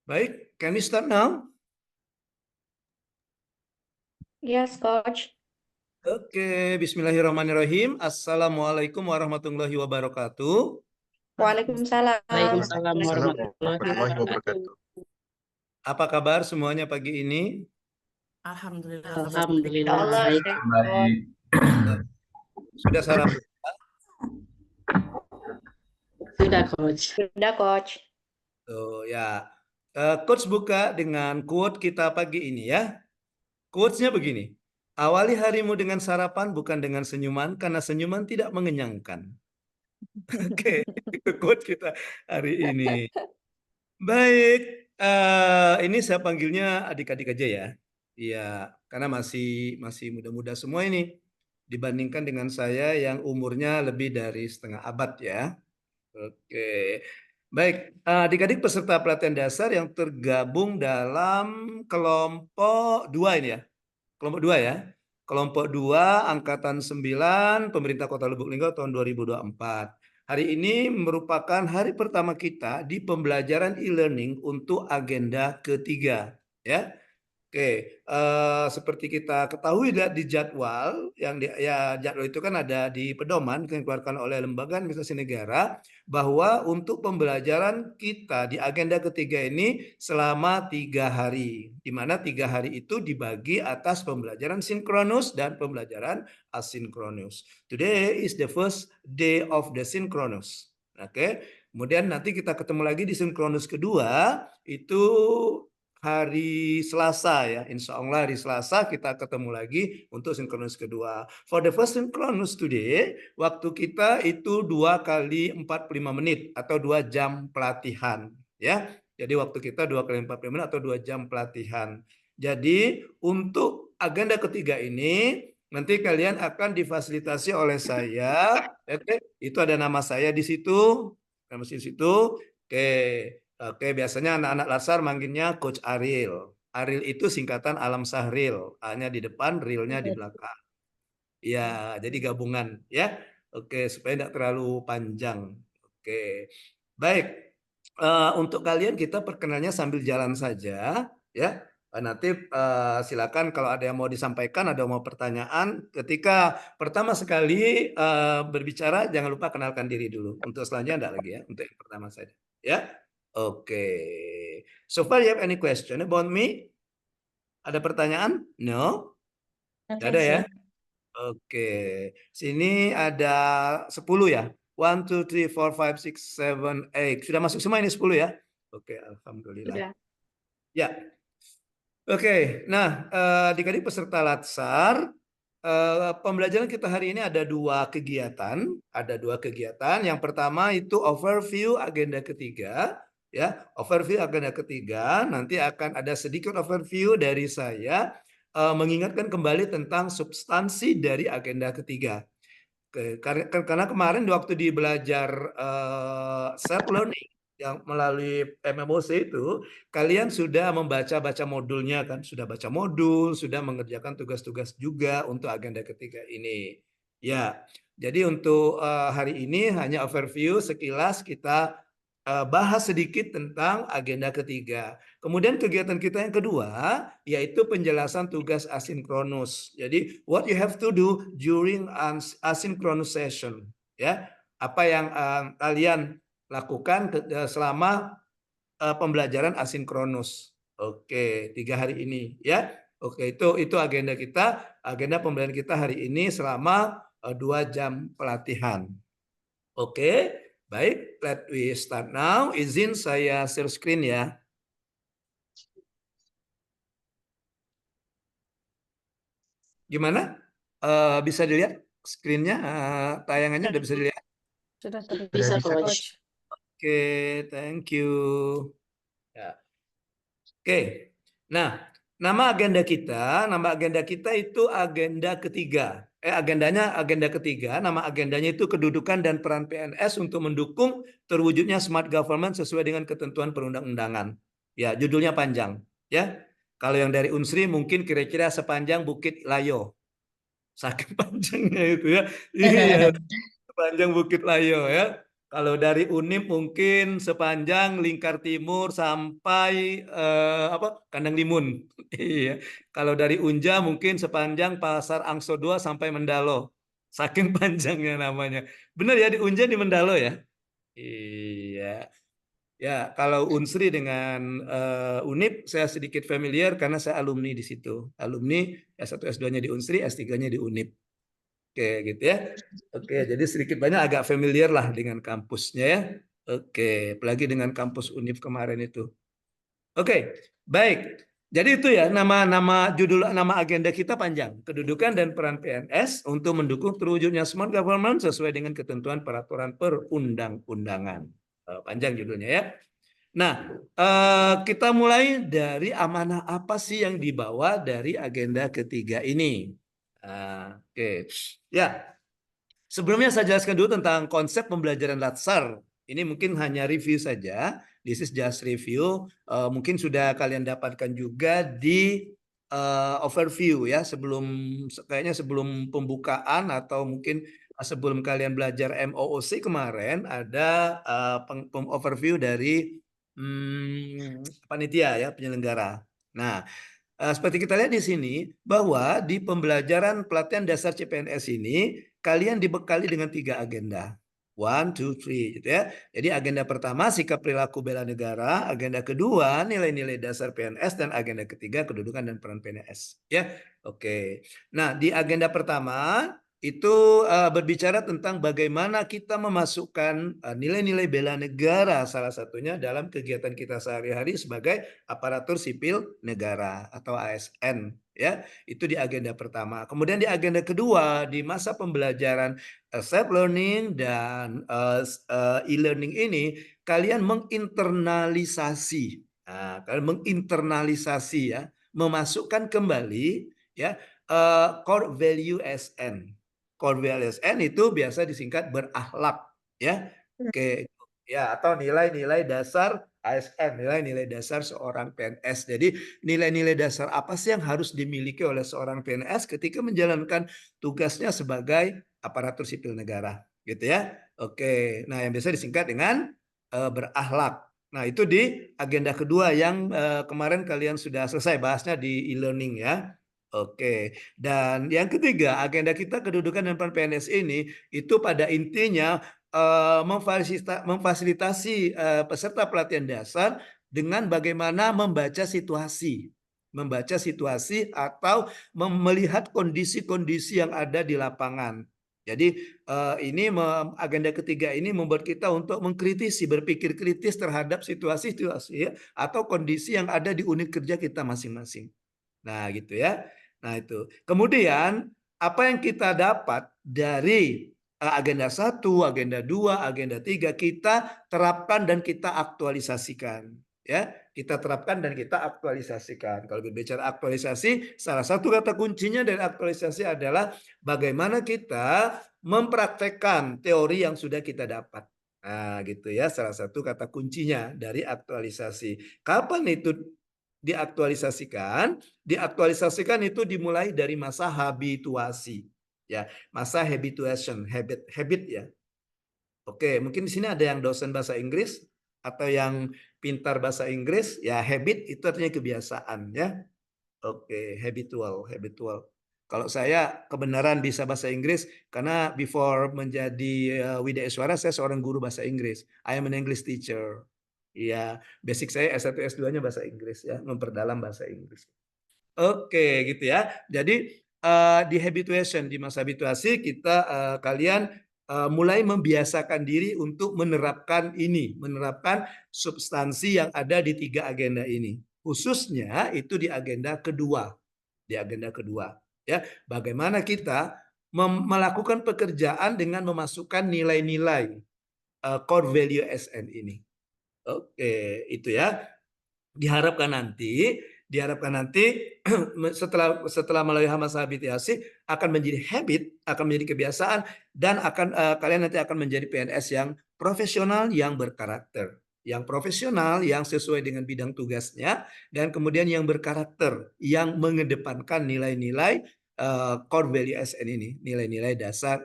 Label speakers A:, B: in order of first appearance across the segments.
A: Baik, can we start now?
B: Yes, Coach.
A: Oke, Bismillahirrahmanirrahim. Assalamualaikum warahmatullahi wabarakatuh.
B: Waalaikumsalam.
C: Waalaikumsalam
D: warahmatullahi wabarakatuh.
A: Apa kabar semuanya pagi ini?
C: Alhamdulillah.
B: Ya Allah,
C: Baik.
D: Baik.
A: Sudah sarapan?
C: Sudah, Coach.
B: Sudah, Coach.
A: Oh ya, Coach buka dengan quote kita pagi ini ya. Quotes-nya begini. Awali harimu dengan sarapan bukan dengan senyuman, karena senyuman tidak mengenyangkan. Oke, itu quote kita hari ini. Baik, ini saya panggilnya adik-adik aja ya. Iya, karena masih muda-muda semua ini dibandingkan dengan saya yang umurnya lebih dari setengah abad ya. Oke. Baik, adik-adik peserta pelatihan dasar yang tergabung dalam kelompok 2 ini ya. Kelompok 2 ya. Kelompok 2 angkatan 9 Pemerintah Kota Lubuk Linggau tahun 2024. Hari ini merupakan hari pertama kita di pembelajaran e-learning untuk agenda ketiga ya. Oke, seperti kita ketahui di jadwal jadwal itu kan ada di pedoman yang dikeluarkan oleh Lembaga Administrasi Negara bahwa untuk pembelajaran kita di agenda ketiga ini selama 3 hari, di mana 3 hari itu dibagi atas pembelajaran sinkronus dan pembelajaran asinkronus. Today is the first day of the synchronous. Oke, kemudian nanti kita ketemu lagi di sinkronus kedua itu hari Selasa ya, insya Allah hari Selasa kita ketemu lagi untuk sinkronus kedua. For the first synchronous today, waktu kita itu 2 kali 45 menit atau 2 jam pelatihan ya. Jadi waktu kita 2 kali 45 menit atau 2 jam pelatihan. Jadi untuk agenda ketiga ini nanti kalian akan difasilitasi oleh saya. Oke, itu ada nama saya di situ. Nama di situ. Oke, biasanya anak-anak Latsar manggilnya Coach Ariel. Ariel itu singkatan Alam Sahril. A-nya di depan, Rilnya di belakang. Ya, jadi gabungan ya. Oke, supaya tidak terlalu panjang. Oke, baik. Untuk kalian kita perkenalnya sambil jalan saja ya. Nanti silakan kalau ada yang mau disampaikan, ada yang mau pertanyaan. Ketika pertama sekali berbicara, jangan lupa kenalkan diri dulu. Untuk selanjutnya enggak lagi ya. Untuk yang pertama saja ya. Oke. So far you have any question about me? Ada pertanyaan? No? Nggak ada ya? Oke. Sini ada 10 ya. 1, 2, 3, 4, 5, 6, 7, 8. Sudah masuk semua ini 10 ya? Oke, alhamdulillah.
B: Sudah.
A: Ya. Oke, nah adik-adik peserta Latsar, pembelajaran kita hari ini ada 2 kegiatan. Ada 2 kegiatan. Yang pertama itu overview agenda ketiga. Ya, overview agenda ketiga. Nanti akan ada sedikit overview dari saya mengingatkan kembali tentang substansi dari agenda ketiga. Karena kemarin waktu di belajar self learning yang melalui MMOC itu, kalian sudah membaca modulnya kan, sudah baca modul, sudah mengerjakan tugas-tugas juga untuk agenda ketiga ini. Ya, jadi untuk hari ini hanya overview sekilas kita bahas sedikit tentang agenda ketiga. Kemudian kegiatan kita yang kedua yaitu penjelasan tugas asinkronus. Jadi what you have to do during asynchronous session ya. Apa yang kalian lakukan selama pembelajaran asinkronus. Oke, 3 hari ini ya. Oke, itu agenda kita, agenda pembelajaran kita hari ini selama 2 jam pelatihan. Oke, baik, let we start now. Izin saya share screen ya. Gimana? Bisa dilihat screen-nya, tayangannya udah bisa dilihat?
B: Sudah terlihat.
C: Bisa,
D: Bisa,
C: Coach.
A: Oke, thank you. Ya. Oke, nah nama agenda kita itu agenda ketiga. Agenda ketiga, nama agendanya itu kedudukan dan peran PNS untuk mendukung terwujudnya smart government sesuai dengan ketentuan perundang-undangan. Ya, judulnya panjang. Ya, kalau yang dari Unsri mungkin kira-kira sepanjang Bukit Layo. Saking panjangnya itu ya. Iya, sepanjang Bukit Layo ya. Kalau dari Unip mungkin sepanjang Lingkar Timur sampai Kandang Limun. Iya. Kalau dari Unja mungkin sepanjang Pasar Angso 2 sampai Mendalo. Saking panjangnya namanya. Benar ya, di Unja di Mendalo ya? Iya. Ya, kalau Unsri dengan Unip saya sedikit familiar karena saya alumni di situ. Alumni S1 S2-nya di Unsri, S3-nya di Unip. Oke, gitu ya. Oke, jadi sedikit banyak agak familiar lah dengan kampusnya ya. Oke, apalagi dengan kampus Unip kemarin itu. Oke, baik. Jadi itu ya nama agenda kita panjang. Kedudukan dan peran PNS untuk mendukung terwujudnya smart government sesuai dengan ketentuan peraturan perundang-undangan. Panjang judulnya ya. Nah, kita mulai dari amanah apa sih yang dibawa dari agenda ketiga ini. Oke, ya. Sebelumnya saya jelaskan dulu tentang konsep pembelajaran Latsar. Ini mungkin hanya review saja. This is just review. Mungkin sudah kalian dapatkan juga di overview ya. Kayaknya sebelum pembukaan atau mungkin sebelum kalian belajar MOOC kemarin ada overview dari panitia ya, penyelenggara. Nah, seperti kita lihat di sini bahwa di pembelajaran pelatihan dasar CPNS ini kalian dibekali dengan 3 agenda. 1, 2, 3 gitu ya. Jadi agenda pertama sikap perilaku bela negara, agenda kedua nilai-nilai dasar PNS, dan agenda ketiga kedudukan dan peran PNS ya. Oke. Nah, di agenda pertama itu berbicara tentang bagaimana kita memasukkan nilai-nilai bela negara salah satunya dalam kegiatan kita sehari-hari sebagai aparatur sipil negara atau ASN ya. Itu di agenda pertama. Kemudian di agenda kedua di masa pembelajaran self learning dan e-learning ini kalian menginternalisasi. Nah, kalian menginternalisasi ya, memasukkan kembali ya core value SN. Core value SN itu biasa disingkat berakhlak ya. Oke. Ya, atau nilai-nilai dasar ASN, nilai-nilai dasar seorang PNS. Jadi nilai-nilai dasar apa sih yang harus dimiliki oleh seorang PNS ketika menjalankan tugasnya sebagai aparatur sipil negara, gitu ya. Oke. Nah, yang biasa disingkat dengan berakhlak. Nah, itu di agenda kedua yang kemarin kalian sudah selesai bahasnya di e-learning ya. Oke, dan yang ketiga agenda kita kedudukan dan peran PNS ini itu pada intinya memfasilitasi peserta pelatihan dasar dengan bagaimana membaca situasi atau melihat kondisi-kondisi yang ada di lapangan. Jadi ini agenda ketiga ini membuat kita untuk mengkritisi, berpikir kritis terhadap situasi-situasi ya, atau kondisi yang ada di unit kerja kita masing-masing. Nah, gitu ya. Nah, itu. Kemudian apa yang kita dapat dari agenda 1, agenda 2, agenda 3 kita terapkan dan kita aktualisasikan. Ya, kita terapkan dan kita aktualisasikan. Kalau berbicara aktualisasi, salah satu kata kuncinya dari aktualisasi adalah bagaimana kita mempraktekkan teori yang sudah kita dapat. Nah, gitu ya, salah satu kata kuncinya dari aktualisasi. Kapan itu diaktualisasikan? Diaktualisasikan itu dimulai dari masa habituasi. Ya, masa habituation, habit ya. Oke, mungkin di sini ada yang dosen bahasa Inggris atau yang pintar bahasa Inggris, ya habit itu artinya kebiasaan ya. Oke, habitual. Kalau saya kebenaran bisa bahasa Inggris karena before menjadi Widya Iswara saya seorang guru bahasa Inggris. I am an English teacher. Iya, basic saya S1 S2-nya bahasa Inggris ya, memperdalam bahasa Inggris. Oke, gitu ya. Jadi di habituation, di masa habituasi kita kalian mulai membiasakan diri untuk menerapkan menerapkan substansi yang ada di 3 agenda ini. Khususnya itu di agenda kedua. Di agenda kedua, ya. Bagaimana kita melakukan pekerjaan dengan memasukkan nilai-nilai core value SN ini. Oke, itu ya. Diharapkan nanti setelah melalui masa habituasi akan menjadi habit, akan menjadi kebiasaan, dan kalian nanti akan menjadi PNS yang profesional, yang berkarakter, yang profesional, yang sesuai dengan bidang tugasnya, dan kemudian yang berkarakter, yang mengedepankan nilai-nilai core value ASN ini, nilai-nilai dasar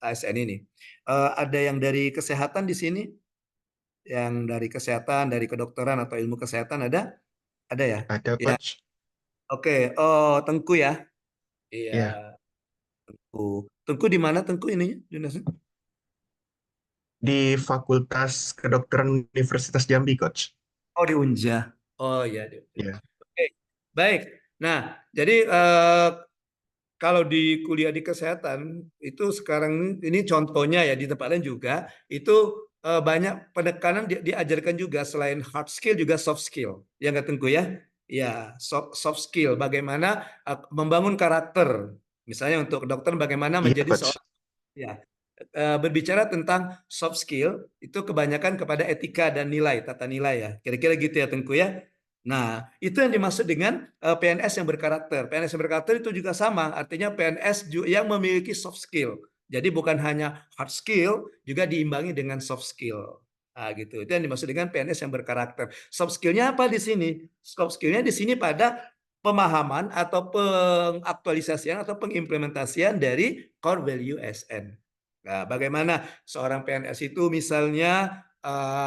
A: ASN ini. Ada yang dari kesehatan di sini? Yang dari kesehatan, dari kedokteran atau ilmu kesehatan ada? Ada ya?
D: Ada,
A: Ya,
D: Coach.
A: oke. Oh, Tengku ya?
D: Ya,
A: Iya, Tengku. Tengku di mana Tengku ininya? Dinasnya?
D: di Fakultas Kedokteran Universitas Jambi, Coach.
A: Oh, di Unja. Oh iya, di Unja.
D: Ya,
A: Oke, baik. Nah, jadi kalau di kuliah di kesehatan itu sekarang ini contohnya ya di tempat lain juga itu banyak penekanan diajarkan juga selain hard skill juga soft skill. Ya nggak Tengku ya? Ya, soft skill bagaimana membangun karakter. Misalnya untuk dokter bagaimana
D: iya,
A: menjadi
D: Coach.
A: seorang ya berbicara tentang soft skill itu kebanyakan kepada etika dan nilai, tata nilai ya. Kira-kira gitu ya Tengku ya. Nah, itu yang dimaksud dengan PNS yang berkarakter. PNS yang berkarakter itu juga sama, artinya PNS yang memiliki soft skill. Jadi bukan hanya hard skill, juga diimbangi dengan soft skill. Nah, gitu. Itu yang dimaksud dengan PNS yang berkarakter. Soft skillnya apa di sini? Soft skillnya di sini pada pemahaman atau pengaktualisasian atau pengimplementasian dari core value ASN. Nah, bagaimana seorang PNS itu misalnya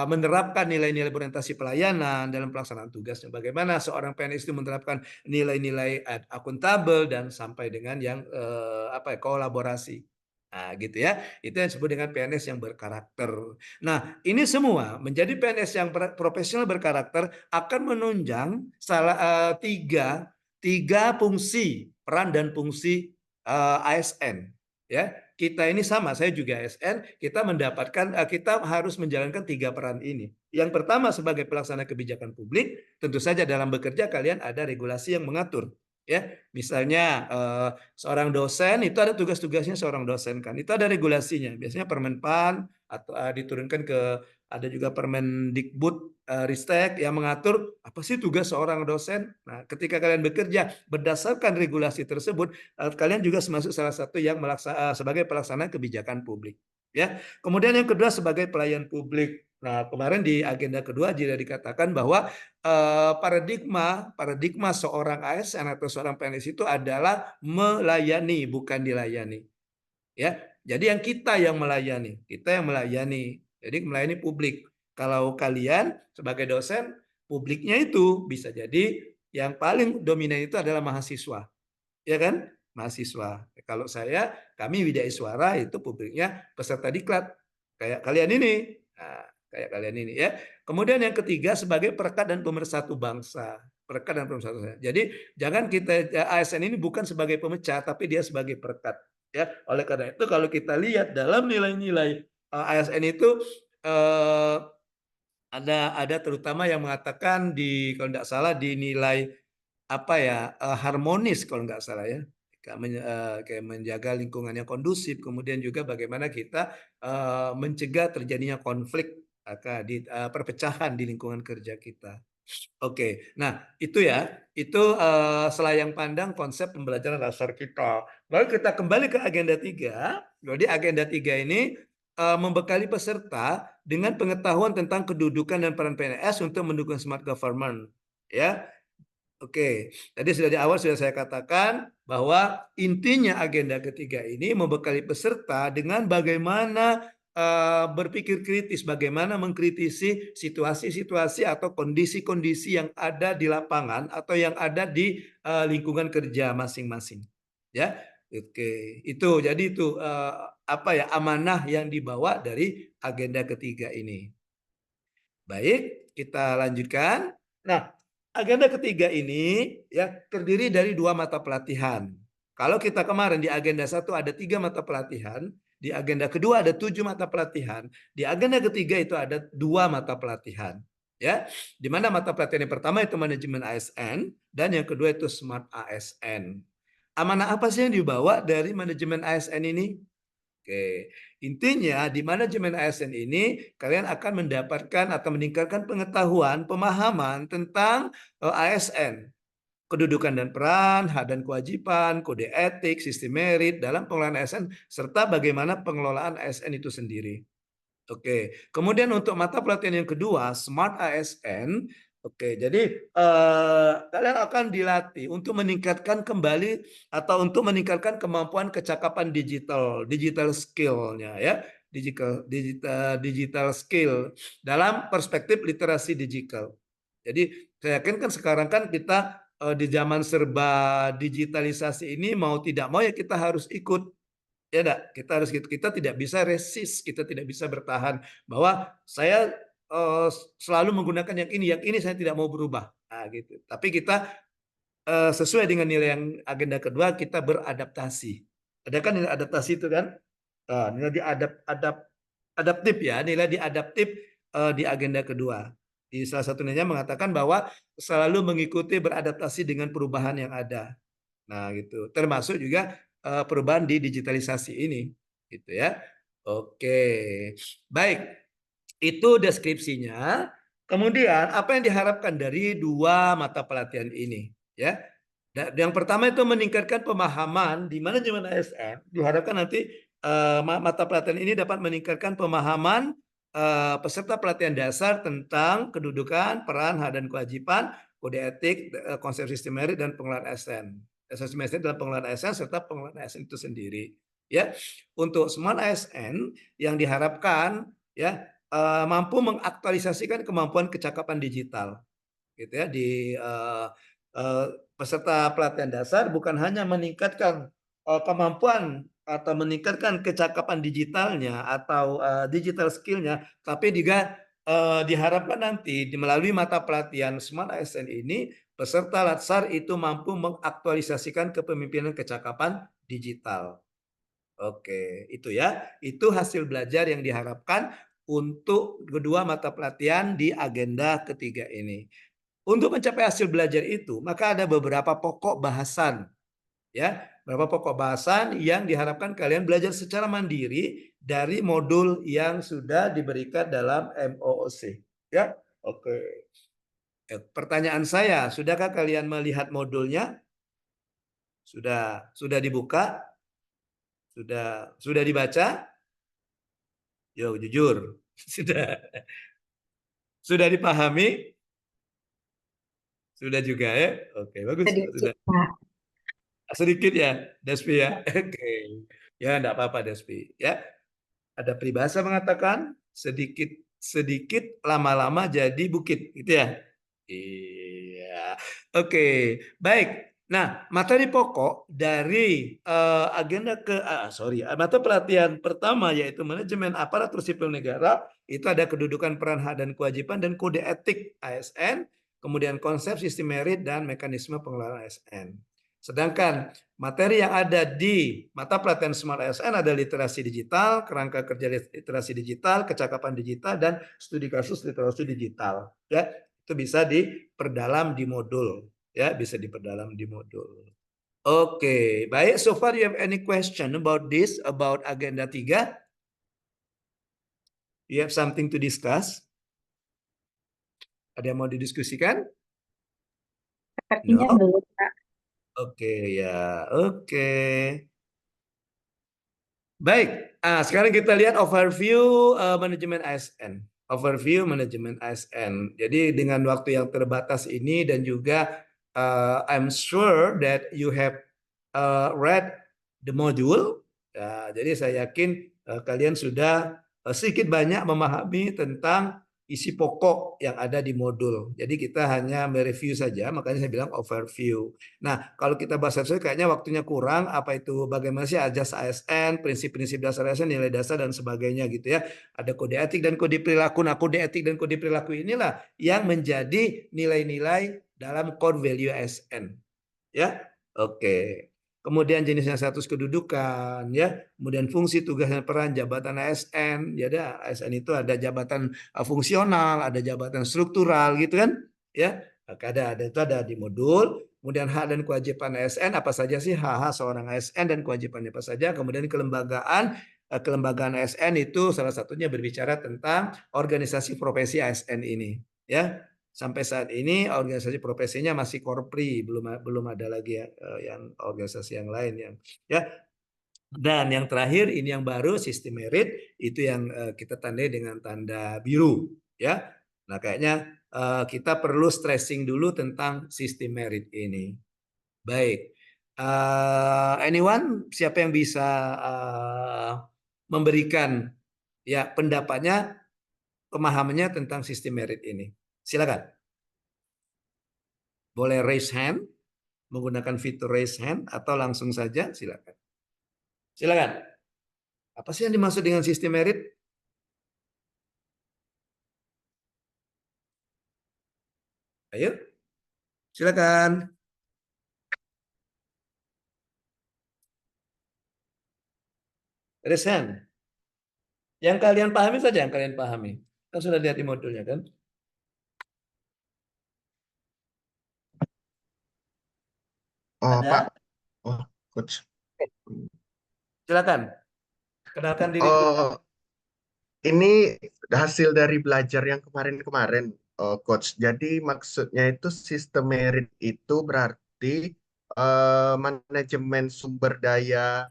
A: menerapkan nilai-nilai berorientasi pelayanan dalam pelaksanaan tugasnya. Bagaimana seorang PNS itu menerapkan nilai-nilai akuntabel dan sampai dengan yang kolaborasi. Nah, gitu ya. Itu yang disebut dengan PNS yang berkarakter. Nah, ini semua menjadi PNS yang profesional berkarakter akan menunjang tiga fungsi peran dan fungsi ASN. Ya, kita ini sama, saya juga ASN, kita harus menjalankan tiga peran ini. Yang pertama sebagai pelaksana kebijakan publik, tentu saja dalam bekerja kalian ada regulasi yang mengatur. Ya, misalnya seorang dosen itu ada tugas-tugasnya seorang dosen kan, itu ada regulasinya. Biasanya Permenpan atau diturunkan ke ada juga Permendikbud Ristek yang mengatur apa sih tugas seorang dosen. Nah, ketika kalian bekerja berdasarkan regulasi tersebut, kalian juga masuk salah satu yang sebagai pelaksana kebijakan publik. Ya, kemudian yang kedua sebagai pelayan publik. Nah, kemarin di agenda kedua juga dikatakan bahwa paradigma seorang ASN atau seorang PNS itu adalah melayani, bukan dilayani. Ya, jadi kita yang melayani. Jadi melayani publik. Kalau kalian sebagai dosen, publiknya itu bisa jadi yang paling dominan itu adalah mahasiswa, ya kan? Mahasiswa. Kalau kami Widya Iswara itu publiknya peserta diklat kayak kalian ini. Nah, kayak kalian ini ya. Kemudian yang ketiga sebagai perekat dan pemersatu bangsa. Perekat dan pemersatu bangsa. Jadi jangan ASN ini bukan sebagai pemecah, tapi dia sebagai perekat. Ya, oleh karena itu kalau kita lihat dalam nilai-nilai ASN itu eh, ada terutama yang mengatakan kalau tidak salah di nilai harmonis kalau nggak salah ya, kayak menjaga lingkungan yang kondusif, kemudian juga bagaimana kita mencegah terjadinya konflik perpecahan di lingkungan kerja kita. Oke, nah itu selayang pandang konsep pembelajaran dasar kita. Lalu kita kembali ke agenda 3. Jadi agenda 3 ini membekali peserta dengan pengetahuan tentang kedudukan dan peran PNS untuk mendukung smart government. Ya, oke. Tadi sudah di awal sudah saya katakan bahwa intinya agenda ketiga ini membekali peserta dengan bagaimana berpikir kritis, bagaimana mengkritisi situasi-situasi atau kondisi-kondisi yang ada di lapangan atau yang ada di lingkungan kerja masing-masing. Ya, oke. Jadi itu amanah yang dibawa dari agenda ketiga ini. Baik, kita lanjutkan. Nah, agenda ketiga ini ya terdiri dari 2 mata pelatihan. Kalau kita kemarin di agenda 1 ada 3 mata pelatihan, di agenda kedua ada 7 mata pelatihan, di agenda ketiga itu ada 2 mata pelatihan. Ya, di mana mata pelatihan yang pertama itu manajemen ASN dan yang kedua itu smart ASN. Amanah apa sih yang dibawa dari manajemen ASN ini? Oke, intinya di manajemen ASN ini kalian akan mendapatkan atau meningkatkan pengetahuan, pemahaman tentang ASN, kedudukan dan peran, hak dan kewajiban, kode etik, sistem merit dalam pengelolaan ASN serta bagaimana pengelolaan ASN itu sendiri. Oke, kemudian untuk mata pelatihan yang kedua, Smart ASN. Oke, jadi kalian akan dilatih untuk meningkatkan kembali atau untuk meningkatkan kemampuan kecakapan digital skill-nya ya. digital skill dalam perspektif literasi digital. Jadi saya yakin kan sekarang kan kita di zaman serba digitalisasi ini mau tidak mau ya kita harus ikut. Ya enggak, kita harus gitu. Kita tidak bisa resist, kita tidak bisa bertahan bahwa saya selalu menggunakan yang ini saya tidak mau berubah. Nah, gitu. Tapi kita sesuai dengan nilai yang agenda kedua kita beradaptasi. Ada kan nilai adaptasi itu kan? Nilai adaptif ya, nilai diadaptif di agenda kedua. Di salah satu nilainya mengatakan bahwa selalu mengikuti beradaptasi dengan perubahan yang ada. Nah, gitu. Termasuk juga perubahan di digitalisasi ini, gitu ya. Oke. Baik. Itu deskripsinya. Kemudian apa yang diharapkan dari dua mata pelatihan ini, ya? Yang pertama itu meningkatkan pemahaman di manajemen ASN. Diharapkan nanti mata pelatihan ini dapat meningkatkan pemahaman peserta pelatihan dasar tentang kedudukan, peran, hak dan kewajiban, kode etik, konsep sistem merit dan pengelolaan ASN. Asesmen ASN dalam pengelolaan ASN serta pengelolaan ASN itu sendiri. Ya, untuk semua ASN yang diharapkan ya mampu mengaktualisasikan kemampuan kecakapan digital, gitu ya di peserta pelatihan dasar bukan hanya meningkatkan kemampuan atau meningkatkan kecakapan digitalnya atau digital skillnya, tapi juga diharapkan nanti melalui mata pelatihan Smart ASN ini peserta Latsar itu mampu mengaktualisasikan kepemimpinan kecakapan digital. Oke, itu ya. Itu hasil belajar yang diharapkan untuk kedua mata pelatihan di agenda ketiga ini. Untuk mencapai hasil belajar itu, maka ada beberapa pokok bahasan, ya, beberapa pokok bahasan yang diharapkan kalian belajar secara mandiri dari modul yang sudah diberikan dalam MOOC, ya. Oke. Pertanyaan saya, sudahkah kalian melihat modulnya? Sudah dibuka? Sudah dibaca? Yo, jujur. Sudah dipahami? Sudah juga ya? Oke, bagus.
B: Sedikit,
A: Sudah.
B: Pak.
A: Sedikit ya, Despi ya. Oke. Ya, enggak apa-apa Despi. Ya. Ada peribahasa mengatakan sedikit lama-lama jadi bukit, gitu ya. Iya. Oke, baik. Nah, materi pokok dari mata pelatihan pertama yaitu manajemen aparatur sipil negara, itu ada kedudukan, peran, hak dan kewajiban dan kode etik ASN, kemudian konsep sistem merit dan mekanisme pengelolaan ASN. Sedangkan materi yang ada di mata pelatihan Smart ASN ada literasi digital, kerangka kerja literasi digital, kecakapan digital dan studi kasus literasi digital. Ya, itu bisa diperdalam di modul. Ya, bisa diperdalam di modul. Oke, baik. So far you have any question about this, about agenda 3? You have something to discuss? Ada yang mau didiskusikan?
B: Sepertinya
A: No?
B: belum, Pak.
A: Oke, ya. Oke. Baik, sekarang kita lihat overview manajemen ASN. Overview manajemen ASN. Jadi dengan waktu yang terbatas ini dan juga I'm sure that you have read the module. Ya, jadi saya yakin kalian sudah sedikit banyak memahami tentang isi pokok yang ada di modul. Jadi kita hanya mereview saja, makanya saya bilang overview. Nah, kalau kita bahas sesuai kayaknya waktunya kurang, apa itu bagaimana sih ajas ASN, prinsip-prinsip dasar ASN, nilai dasar dan sebagainya gitu ya. Ada kode etik dan kode perilaku. Nah, kode etik dan kode perilaku inilah yang menjadi nilai-nilai dalam core value ASN. Ya. Oke. Kemudian jenisnya status kedudukan, ya. Kemudian fungsi, tugas dan peran jabatan ASN, ya ada ASN itu ada jabatan fungsional, ada jabatan struktural gitu kan, ya. Ada itu ada di modul. Kemudian hak dan kewajiban ASN apa saja sih hak seorang ASN dan kewajibannya apa saja. Kemudian kelembagaan ASN itu salah satunya berbicara tentang organisasi profesi ASN ini, ya. Sampai saat ini organisasi profesinya masih Korpri, belum ada lagi ya yang organisasi yang lain yang ya. Dan yang terakhir ini yang baru sistem merit itu yang kita tandai dengan tanda biru ya. Nah, kayaknya kita perlu stressing dulu tentang sistem merit ini. Baik. Anyone siapa yang bisa memberikan ya pendapatnya, pemahamannya tentang sistem merit ini. Silakan. Boleh raise hand, menggunakan fitur raise hand atau langsung saja silakan. Silakan. Apa sih yang dimaksud dengan sistem merit? Ayo, silakan. Raise hand. Yang kalian pahami saja, yang kalian pahami. Kan sudah lihat di modulnya kan?
D: Oh,
A: Ada?
D: Pak. Oh, Coach.
A: Silakan. Kenalkan diri.
D: Oh, ini hasil dari belajar yang kemarin-kemarin, Coach. Jadi maksudnya itu sistem merit itu berarti manajemen sumber daya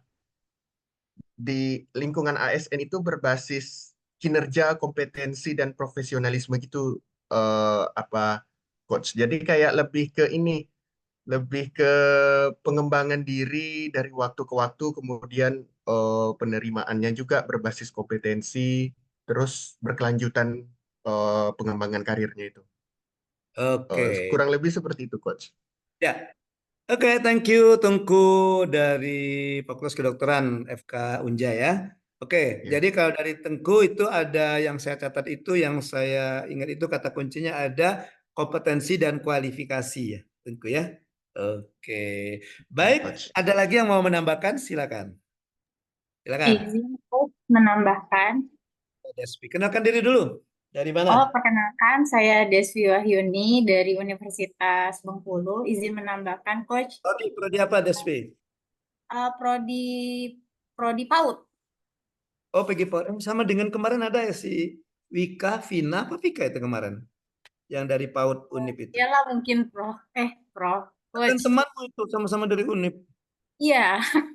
D: di lingkungan ASN itu berbasis kinerja, kompetensi, dan profesionalisme gitu, apa, Coach. Jadi kayak lebih ke ini, lebih ke pengembangan diri dari waktu ke waktu, kemudian penerimaannya juga berbasis kompetensi, terus berkelanjutan pengembangan karirnya itu.
A: Oke.
D: Kurang lebih seperti itu, Coach.
A: Ya. Oke, thank you Tengku dari Fakultas Kedokteran FK Unja ya. Oke,
D: Ya.
A: jadi kalau dari Tengku itu ada yang saya catat itu, yang saya ingat itu kata kuncinya ada kompetensi dan kualifikasi ya, Tengku ya. Oke,
D: Ya,
A: baik.
D: Coach.
A: Ada lagi yang mau menambahkan? Silakan. Silakan.
E: Izin untuk menambahkan.
A: Despi, kenalkan diri dulu. Dari
E: Oh,
A: mana?
E: perkenalkan saya Deswi Wahyuni dari Universitas Bengkulu. Izin menambahkan, Coach.
A: Prodi apa Despi?
E: Prodi Prodi PAUD.
A: Oh, pergi sama dengan kemarin ada ya si Wika, Vina, apa Vika itu kemarin? Yang dari PAUD Unip itu.
E: Iyalah mungkin Prof,
A: Dan
E: Coach.
A: temanmu itu sama-sama dari Unip.
E: Iya,
A: Satu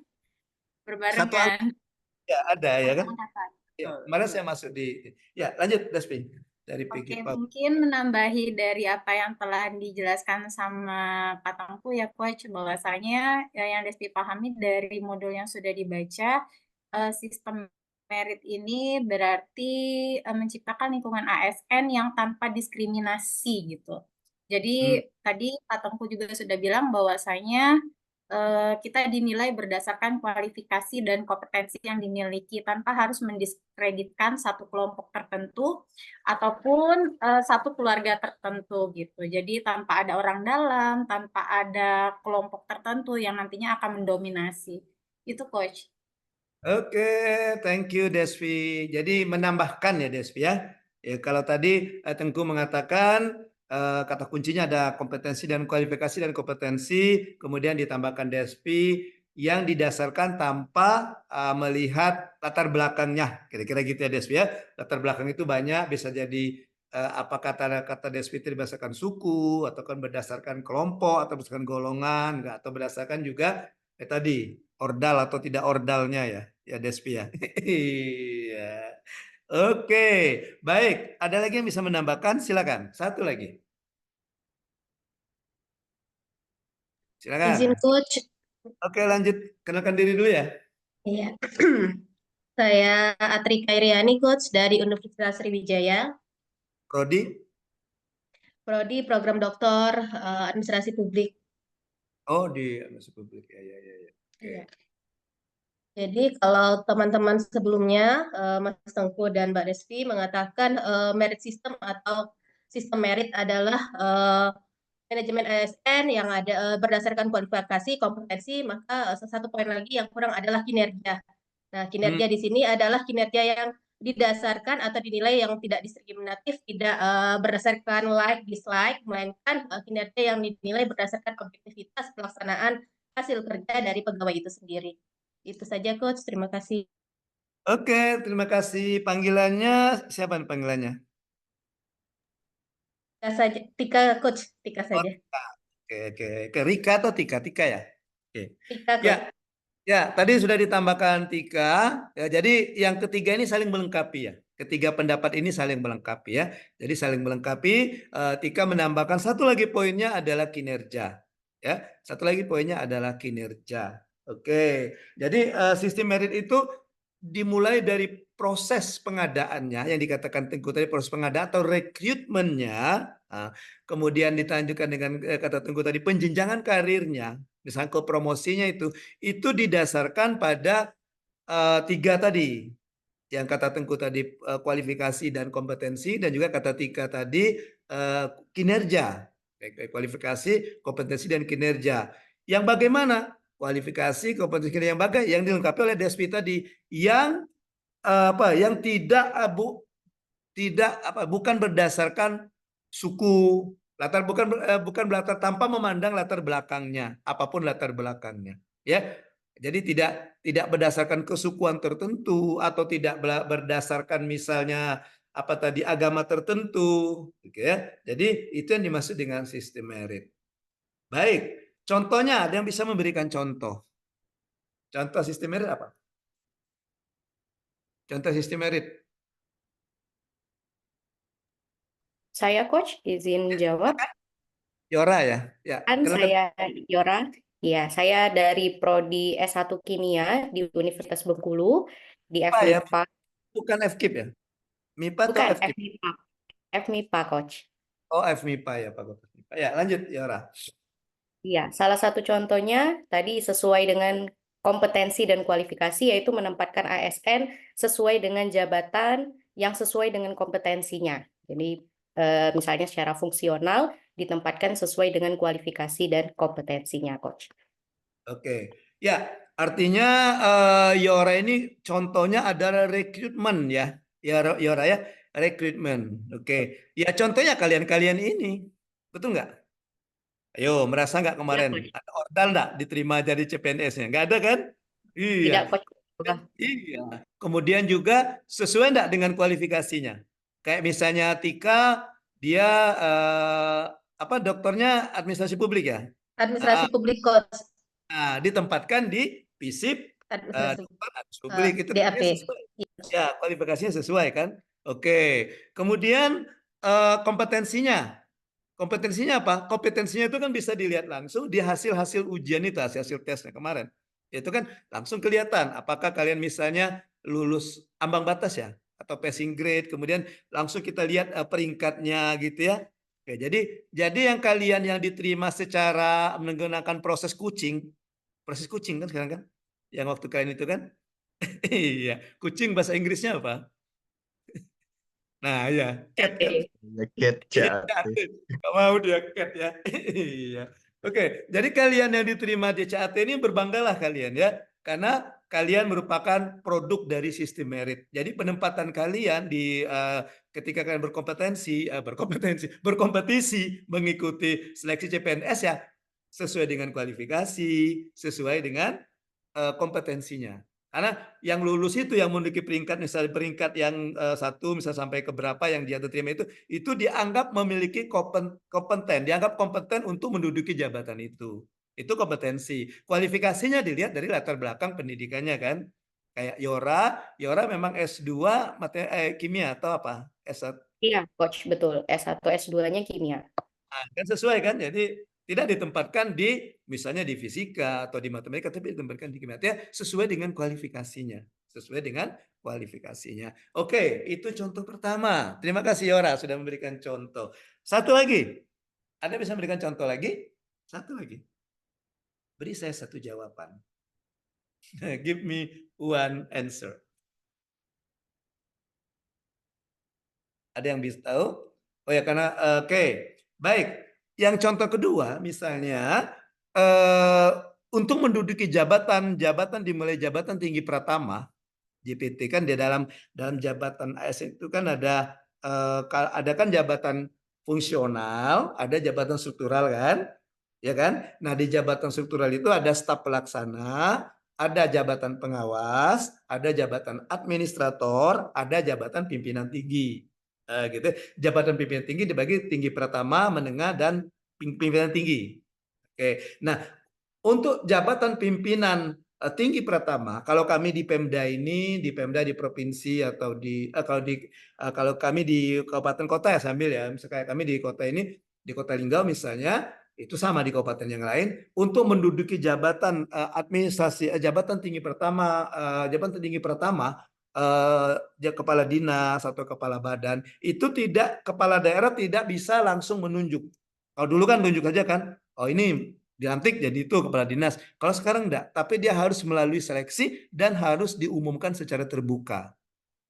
E: berbarengan.
A: ya ada ya kan?
E: Angkatan.
A: Ya, kemarin saya masuk di. Ya, lanjut Despi dari
E: Oke,
A: PG PAUD.
E: mungkin menambahi dari apa yang telah dijelaskan sama Pak Tengku ya, Coach, bahwasanya yang Desti pahami dari modul yang sudah dibaca, sistem merit ini berarti menciptakan lingkungan ASN yang tanpa diskriminasi gitu. Jadi tadi Pak Tengku juga sudah bilang bahwasanya kita dinilai berdasarkan kualifikasi dan kompetensi yang dimiliki tanpa harus mendiskreditkan satu kelompok tertentu ataupun satu keluarga tertentu gitu. Jadi tanpa ada orang dalam, tanpa ada kelompok tertentu yang nantinya akan mendominasi. Itu, Coach.
A: Oke, thank you Despi. Jadi menambahkan ya Despi ya. Ya kalau tadi Tengku mengatakan kata kuncinya ada kompetensi dan kualifikasi dan kompetensi, kemudian ditambahkan Despi yang didasarkan tanpa melihat latar belakangnya. Kira-kira gitu ya Despi ya. Latar belakang itu banyak, bisa jadi apa kata Despi itu berdasarkan suku atau kan berdasarkan kelompok atau berdasarkan golongan, atau berdasarkan juga tadi ordal atau tidak ordalnya ya, ya Despi ya. Iya. Oke, baik. Ada lagi yang bisa menambahkan? Silakan. Satu lagi.
B: Izin
A: Silakan.
B: Coach.
A: Oke, lanjut. Kenalkan diri dulu ya.
B: Iya. Saya Atri Kairiani, Coach dari Universitas Sriwijaya.
A: Prodi.
B: Prodi Program Doktor Administrasi Publik.
A: Oh, di Administrasi Publik. Ya, ya, ya, ya. Oke.
B: Iya. Jadi kalau teman-teman sebelumnya, Mas Tengku dan Mbak Despi mengatakan merit system atau sistem merit adalah manajemen ASN yang ada berdasarkan kualifikasi, kompetensi, maka satu poin lagi yang kurang adalah kinerja. Nah, kinerja di sini adalah kinerja yang didasarkan atau dinilai yang tidak diskriminatif, tidak berdasarkan like, dislike, melainkan kinerja yang dinilai berdasarkan objektivitas pelaksanaan hasil kerja dari pegawai itu sendiri. Itu saja, Coach. Terima kasih.
A: Oke, terima kasih. Panggilannya siapa nih panggilannya?
B: Tika saja, Tika, Coach. Tika
A: Oh,
B: saja.
A: Tika. Oke. Ke Rika atau Tika? Tika ya? Oke.
B: Tika,
A: Ya,
B: Coach.
A: ya, tadi sudah ditambahkan Tika. Ya, jadi yang ketiga ini saling melengkapi ya. Ketiga pendapat ini saling melengkapi ya. Jadi saling melengkapi. Tika menambahkan satu lagi poinnya adalah kinerja. Ya, satu lagi poinnya adalah kinerja. Oke. Jadi sistem merit itu dimulai dari proses pengadaannya yang dikatakan Tengku tadi, proses pengadaan atau rekrutmennya, kemudian dilanjutkan dengan kata Tengku tadi penjenjangan karirnya, misalnya ke promosinya itu didasarkan pada 3 tadi. Yang kata Tengku tadi kualifikasi dan kompetensi, dan juga kata Tika tadi kinerja. Kualifikasi, kompetensi, dan kinerja. Yang bagaimana? Kualifikasi, kompetensi, kinerja yang dilengkapi oleh Despi tadi, yang yang bukan berdasarkan suku, bukan latar tanpa memandang latar belakangnya, apapun latar belakangnya, ya. Jadi tidak berdasarkan kesukuan tertentu atau tidak berdasarkan misalnya agama tertentu, gitu ya. Jadi itu yang dimaksud dengan sistem merit. Baik, contohnya ada yang bisa memberikan contoh. Contoh sistem merit apa? Contoh sistem merit.
F: Saya Coach izin jawab.
A: Yora ya. Ya,
F: Kan
A: silakan.
F: saya Yora. Ya, saya dari Prodi S1 Kimia di Universitas Bengkulu di
A: Apa ya?
F: FMIPA.
A: Bukan FKIP ya? MIPA atau
F: Bukan
A: FKIP?
F: FMIPA. FMIPA, Coach.
A: Oh, FMIPA ya, Pak. Ya, lanjut, Yora.
F: Iya, salah satu contohnya tadi sesuai dengan kompetensi dan kualifikasi, yaitu menempatkan ASN sesuai dengan jabatan yang sesuai dengan kompetensinya. Jadi misalnya secara fungsional ditempatkan sesuai dengan kualifikasi dan kompetensinya, Coach.
A: Oke. Ya, artinya Yora ini contohnya adalah rekrutmen ya. Yora ya, rekrutmen. Oke. Ya, contohnya kalian-kalian ini. Betul nggak? Ayo, merasa nggak kemarin?
F: Coach.
A: Ada ordal nggak diterima jadi CPNS-nya? Nggak ada kan?
F: Tidak,
A: Iya.
F: Coach.
A: Iya. Kemudian juga sesuai enggak dengan kualifikasinya. Kayak misalnya Tika, dia doktornya administrasi publik ya.
B: Administrasi publik, Coach.
A: Nah, ditempatkan di FISIP
B: Administrasi
A: dokter administrasi publik itu
B: DAP.
A: sesuai. Ya, kualifikasinya sesuai kan? Oke. Kemudian kompetensinya. Kompetensinya apa? Kompetensinya itu kan bisa dilihat langsung di hasil-hasil ujian itu, hasil tesnya kemarin. Itu kan langsung kelihatan apakah kalian misalnya lulus ambang batas ya atau passing grade, kemudian langsung kita lihat peringkatnya gitu ya. Oke, jadi yang kalian yang diterima secara menggunakan proses kucing kan sekarang kan? Yang waktu kalian itu kan? Iya, kucing bahasa Inggrisnya apa? Nah, ya, cat kan?
D: Cat,
A: Iya,
D: cat.
A: nggak mau dia cat ya. Iya. Oke, jadi kalian yang diterima di CAT ini berbanggalah kalian ya, karena kalian merupakan produk dari sistem merit. Jadi penempatan kalian di ketika kalian berkompetisi mengikuti seleksi CPNS ya sesuai dengan kualifikasi, sesuai dengan kompetensinya. Karena yang lulus itu yang memiliki peringkat, misalnya peringkat yang 1 misalnya sampai ke berapa yang dia terima itu dianggap memiliki kompeten, dianggap kompeten untuk menduduki jabatan itu. Itu kompetensi. Kualifikasinya dilihat dari latar belakang pendidikannya kan. Kayak Yora memang S2 kimia atau apa? S1.
F: Iya, Coach, betul. S1, S2-nya kimia.
A: Nah, kan sesuai kan? Jadi tidak ditempatkan di misalnya di fisika atau di matematika, tapi ditempatkan di kimia. Sesuai dengan kualifikasinya. Sesuai dengan kualifikasinya. Oke, itu contoh pertama. Terima kasih Yora sudah memberikan contoh. Satu lagi. Anda bisa memberikan contoh lagi? Satu lagi. Beri saya satu jawaban. Give me one answer. Ada yang bisa tahu? Oh ya, karena oke. Baik. Yang contoh kedua, misalnya untuk menduduki jabatan dimulai jabatan tinggi pratama, JPT kan di dalam jabatan ASN itu kan ada kan jabatan fungsional, ada jabatan struktural kan, ya kan? Nah di jabatan struktural itu ada staf pelaksana, ada jabatan pengawas, ada jabatan administrator, ada jabatan pimpinan tinggi. Gitu. Jabatan pimpinan tinggi dibagi tinggi pratama, menengah, dan pimpinan tinggi. Oke. Nah, untuk jabatan pimpinan tinggi pratama, kalau kami di Pemda ini, di Pemda di provinsi atau kalau kami di kabupaten kota ya sambil ya, misalnya kami di kota ini, di Kota Linggau misalnya, itu sama di kabupaten yang lain untuk menduduki jabatan administrasi jabatan tinggi pertama kepala dinas atau kepala badan itu kepala daerah tidak bisa langsung menunjuk. Kalau dulu kan tunjuk aja kan, oh ini dilantik jadi itu kepala dinas. Kalau sekarang enggak, tapi dia harus melalui seleksi dan harus diumumkan secara terbuka.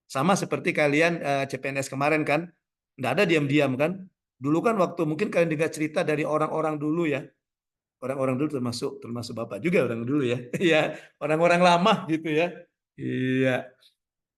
A: Sama seperti kalian CPNS kemarin kan, enggak ada diam-diam kan. Dulu kan waktu mungkin kalian dengar cerita dari orang-orang dulu ya, orang-orang dulu termasuk Bapak juga orang dulu ya, ya orang-orang lama gitu ya, iya.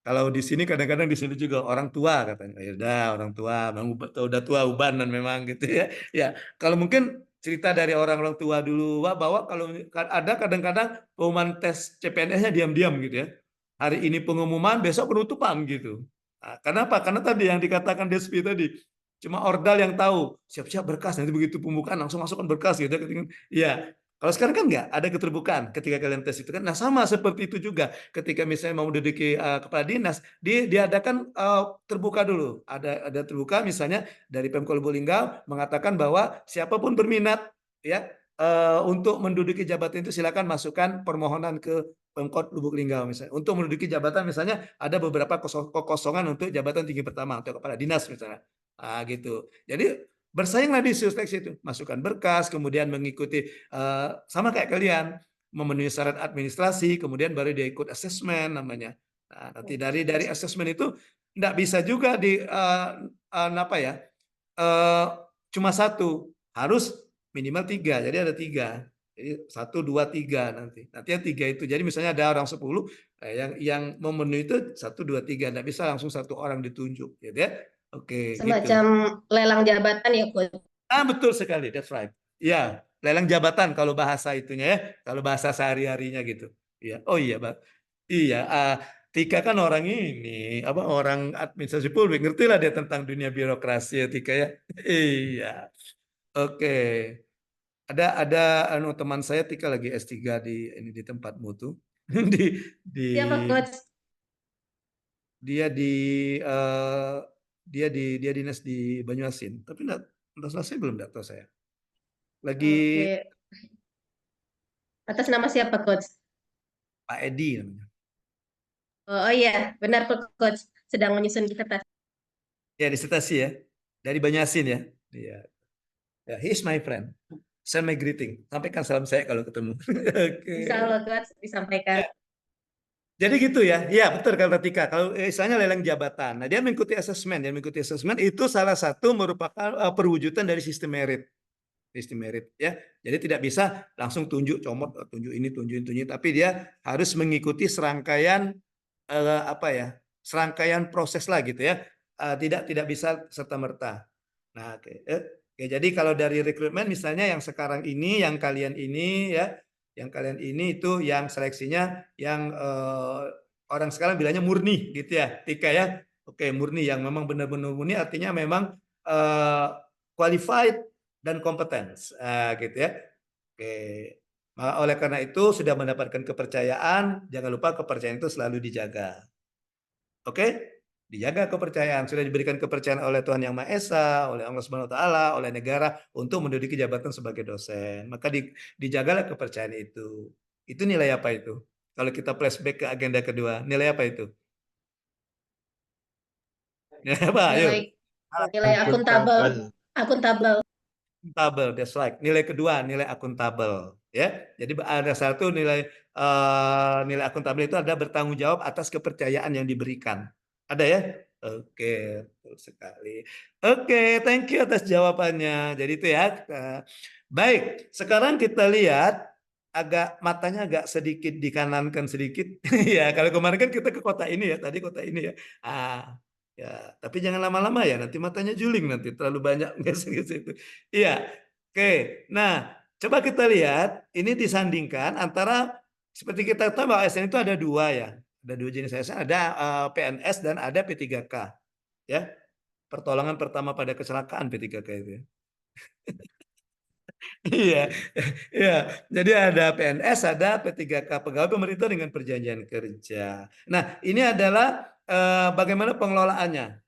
A: Kalau di sini kadang-kadang di sini juga orang tua katanya, ya udah orang tua, udah tua ubanan memang gitu ya, ya. Kalau mungkin cerita dari orang-orang tua dulu, bahwa kalau ada kadang-kadang pengumuman tes CPNS-nya diam-diam gitu ya, hari ini pengumuman, besok penutupan gitu. Nah, kenapa? Karena tadi yang dikatakan Despi tadi, cuma ordal yang tahu, siap-siap berkas, nanti begitu pembukaan langsung masukkan berkas gitu. Iya, kalau sekarang kan nggak ada keterbukaan ketika kalian tes itu kan. Nah sama seperti itu juga ketika misalnya mau menduduki kepala dinas, diadakan terbuka dulu. Ada terbuka misalnya dari Pemkot Lubuk Linggau mengatakan bahwa siapapun berminat ya untuk menduduki jabatan itu silakan masukkan permohonan ke Pemkot Lubuk Linggau misalnya. Untuk menduduki jabatan misalnya ada beberapa kekosongan untuk jabatan tinggi pertama untuk kepala dinas misalnya. Gitu. Jadi bersainglah di seleksi itu, masukkan berkas, kemudian mengikuti sama kayak kalian memenuhi syarat administrasi, kemudian baru dia ikut asesmen namanya. Nah, nanti dari asesmen itu tidak bisa juga apa ya, cuma satu, harus minimal 3. Jadi ada 3. Jadi 1, 2, 3 nanti. Nanti yang 3 itu. Jadi misalnya ada orang 10, yang memenuhi itu 1, 2, 3. Tidak bisa langsung satu orang ditunjuk, gitu ya. Oke,
B: Semacam
A: gitu.
B: lelang jabatan ya, Coach.
A: Betul sekali, that's right. Ya, lelang jabatan kalau bahasa itunya ya, kalau bahasa sehari-harinya gitu. Iya, oh iya, Pak. Iya, Tika kan orang ini, orang administrasi publik, ngerti lah dia tentang dunia birokrasi ya, Tika ya. Iya, oke. Ada teman saya Tika lagi S3 di tempatmu tuh, di
B: Siapa, Coach?
A: dia dia dinas di Banyuasin, tapi enggak selesai belum, enggak tahu saya. Lagi
B: Oke. Atas nama siapa, Coach?
A: Pak Edi namanya.
B: Oh iya, benar Coach. Sedang menyusun disertasi.
A: Ya, disertasi ya. Dari Banyuasin ya. Iya. Ya, he is my friend. Send my greeting. Sampaikan salam saya kalau ketemu. Oke.
B: Insya Allah, Coach, disampaikan.
A: Ya. Jadi gitu ya. Iya, betul kata Tika. Kalau misalnya lelang jabatan. Nah, dia mengikuti asesmen. Dia mengikuti asesmen itu salah satu merupakan perwujudan dari sistem merit. Sistem merit ya. Jadi tidak bisa langsung tunjuk comot, tunjuk ini, tunjuk, tapi dia harus mengikuti serangkaian serangkaian proses lah gitu ya. Tidak bisa serta merta. Nah, oke. Jadi kalau dari rekrutmen misalnya yang sekarang ini, yang kalian ini ya, yang kalian ini itu yang seleksinya yang orang sekarang bilangnya murni gitu ya, Tika ya. Oke, murni yang memang benar-benar murni artinya memang qualified dan kompeten, gitu ya. Oke. Oleh karena itu sudah mendapatkan kepercayaan, jangan lupa kepercayaan itu selalu dijaga. Oke? Dijaga kepercayaan, sudah diberikan kepercayaan oleh Tuhan Yang Maha Esa, oleh Allah Subhanahu wa taala, oleh negara untuk menduduki jabatan sebagai dosen. Maka dijagalah kepercayaan itu. Itu nilai apa itu? Kalau kita flashback ke agenda kedua, nilai apa itu? Nilai apa? Ayo.
B: Nilai akuntabel. Akuntabel.
A: Akuntabel, that's right. Nilai kedua, nilai akuntabel, ya. Jadi ada satu nilai nilai akuntabel itu ada bertanggung jawab atas kepercayaan yang diberikan. Ada ya? Oke, betul sekali. Oke, thank you atas jawabannya. Jadi itu ya. Baik, sekarang kita lihat matanya agak sedikit dikanankan sedikit. Ya, kalau kemarin kan kita ke kota ini ya, tadi kota ini ya. Ya, tapi jangan lama-lama ya, nanti matanya juling nanti terlalu banyak nggak itu. Iya, oke. Nah, coba kita lihat ini disandingkan antara seperti kita tahu bahwa ASN itu ada dua ya, ada dua jenis ASN, ada PNS dan ada P3K, ya. Pertolongan pertama pada kecelakaan P3K itu. Ya. Iya, iya. Jadi ada PNS, ada P3K, pegawai pemerintah dengan perjanjian kerja. Nah, ini adalah bagaimana pengelolaannya.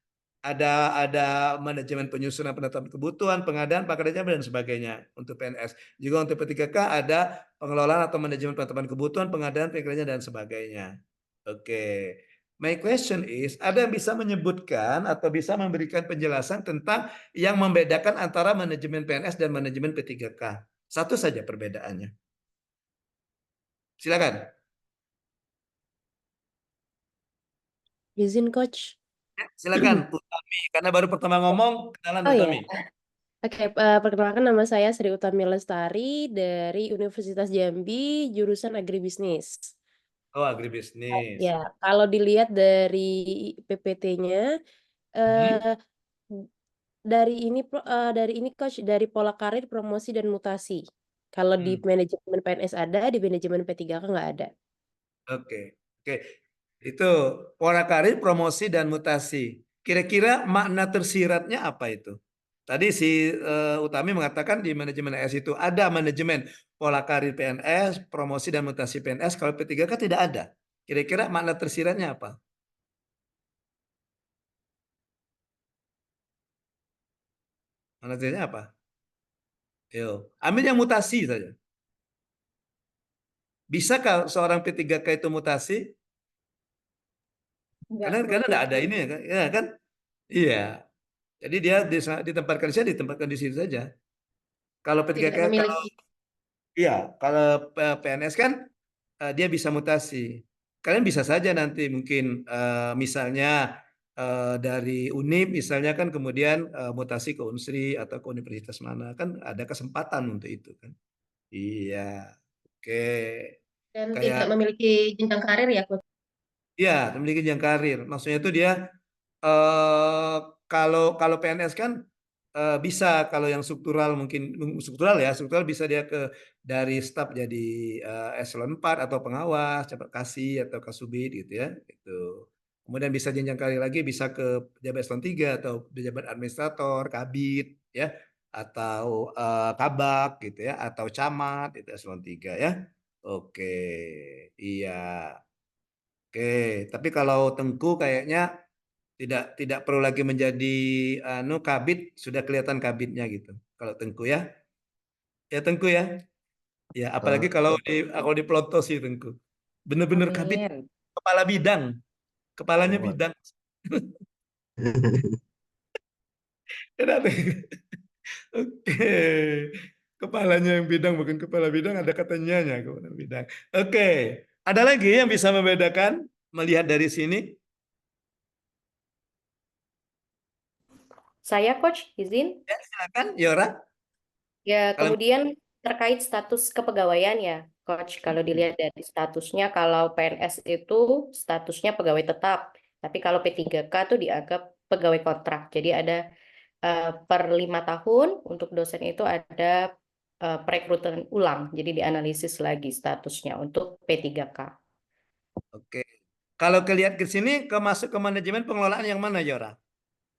A: ada manajemen penyusunan penetapan kebutuhan, pengadaan, prakerjaan dan sebagainya untuk PNS. Juga untuk P3K ada pengelolaan atau manajemen penetapan kebutuhan, pengadaan, pekerjaan dan sebagainya. Oke. My question is, ada yang bisa menyebutkan atau bisa memberikan penjelasan tentang yang membedakan antara manajemen PNS dan manajemen P3K? Satu saja perbedaannya. Silakan.
G: Izin Coach.
A: Silakan Utami, karena baru pertama ngomong, kenalan
G: Oh ya,
A: Utami.
G: oke. Perkenalkan nama saya Sri Utami Lestari dari Universitas Jambi, jurusan agribisnis.
A: Oh, agribisnis.
G: Ya, kalau dilihat dari PPT-nya, eh, dari ini Coach, dari pola karir, promosi dan mutasi. Kalau di manajemen PNS ada, di manajemen P3K nggak ada.
A: Oke, oke. Itu pola karir, promosi dan mutasi. Kira-kira makna tersiratnya apa itu? Tadi si Utami mengatakan di manajemen AS itu ada manajemen pola karir PNS, promosi dan mutasi PNS. Kalau P3K tidak ada. Kira-kira makna tersiratnya apa? Makna tersiratnya apa? Yo, ambil yang mutasi saja. Bisakah seorang P3K itu mutasi? Karena tidak ada ini ya kan? Ya kan? Iya. Jadi dia ditempatkan di sini, ditempatkan di situ saja. Kalau P3K,
B: Tidak memiliki.
A: kalau PNS kan dia bisa mutasi. Kalian bisa saja nanti mungkin misalnya dari Unip misalnya kan kemudian mutasi ke Unsri atau ke universitas mana kan ada kesempatan untuk itu kan. Iya. Oke.
B: Dan
A: Kayak
B: tidak memiliki jenjang karir ya, Coach.
A: ya memiliki jenjang karir. Maksudnya itu dia eh kalau PNS kan bisa kalau yang struktural mungkin struktural bisa dia dari staf jadi eselon 4 atau pengawas, cepat kasih atau kasubid gitu ya. Gitu. Kemudian bisa jenjang karir lagi bisa ke pejabat eselon 3 atau pejabat administrator, kabid ya atau kabak gitu ya atau camat itu eselon 3 ya. Oke. Iya. Oke, tapi kalau Tengku kayaknya tidak perlu lagi menjadi kabid, sudah kelihatan kabidnya gitu. Kalau Tengku ya. Ya Tengku ya. Ya, apalagi kalau di Pelonto sih Tengku. Bener-bener kabid,
F: Amin.
A: kepala bidang. Kepalanya
D: Oh.
A: bidang. Kenapa? Oke. Kepalanya yang bidang bukan kepala bidang, ada katanya kepala bidang. Oke. Ada lagi yang bisa membedakan melihat dari sini?
F: Saya Coach, izin.
A: Ya, silakan, Yora.
F: Ya,
A: Kalau
F: kemudian terkait status kepegawaian ya, Coach. Kalau dilihat dari statusnya, kalau PNS itu statusnya pegawai tetap. Tapi kalau P3K itu dianggap pegawai kontrak. Jadi ada per 5 tahun, untuk dosen itu ada perekrutan ulang. Jadi dianalisis lagi statusnya untuk P3K.
A: Oke. Kalau kelihat ke sini, masuk ke manajemen pengelolaan yang mana, Yora?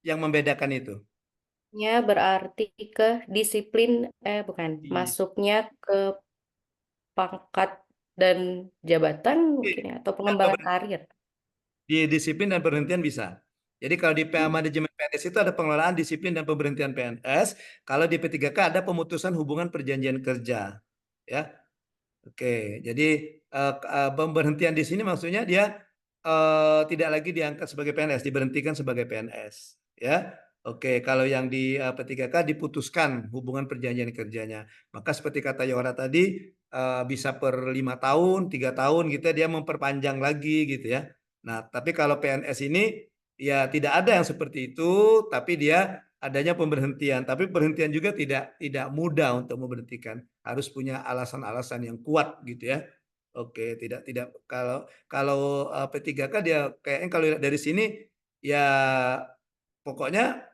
A: Yang membedakan itu?
F: Ya, berarti ke disiplin, bukan,
A: Iya.
F: masuknya ke pangkat dan jabatan mungkin ya, atau pengembangan karir.
A: Di disiplin dan pemberhentian bisa. Jadi kalau di manajemen PNS itu ada pengelolaan disiplin dan pemberhentian PNS. Kalau di P3K ada pemutusan hubungan perjanjian kerja. Ya, oke. Jadi pemberhentian di sini maksudnya dia tidak lagi diangkat sebagai PNS, diberhentikan sebagai PNS. Ya, oke. Kalau yang di P3K diputuskan hubungan perjanjian kerjanya. Maka seperti kata Yora tadi bisa per 5 tahun, 3 tahun gitu ya, dia memperpanjang lagi gitu ya. Nah, tapi kalau PNS ini ya tidak ada yang seperti itu, tapi dia adanya pemberhentian. Tapi pemberhentian juga tidak mudah untuk memberhentikan. Harus punya alasan-alasan yang kuat gitu ya. Oke, tidak kalau P3K dia kayaknya kalau lihat dari sini ya pokoknya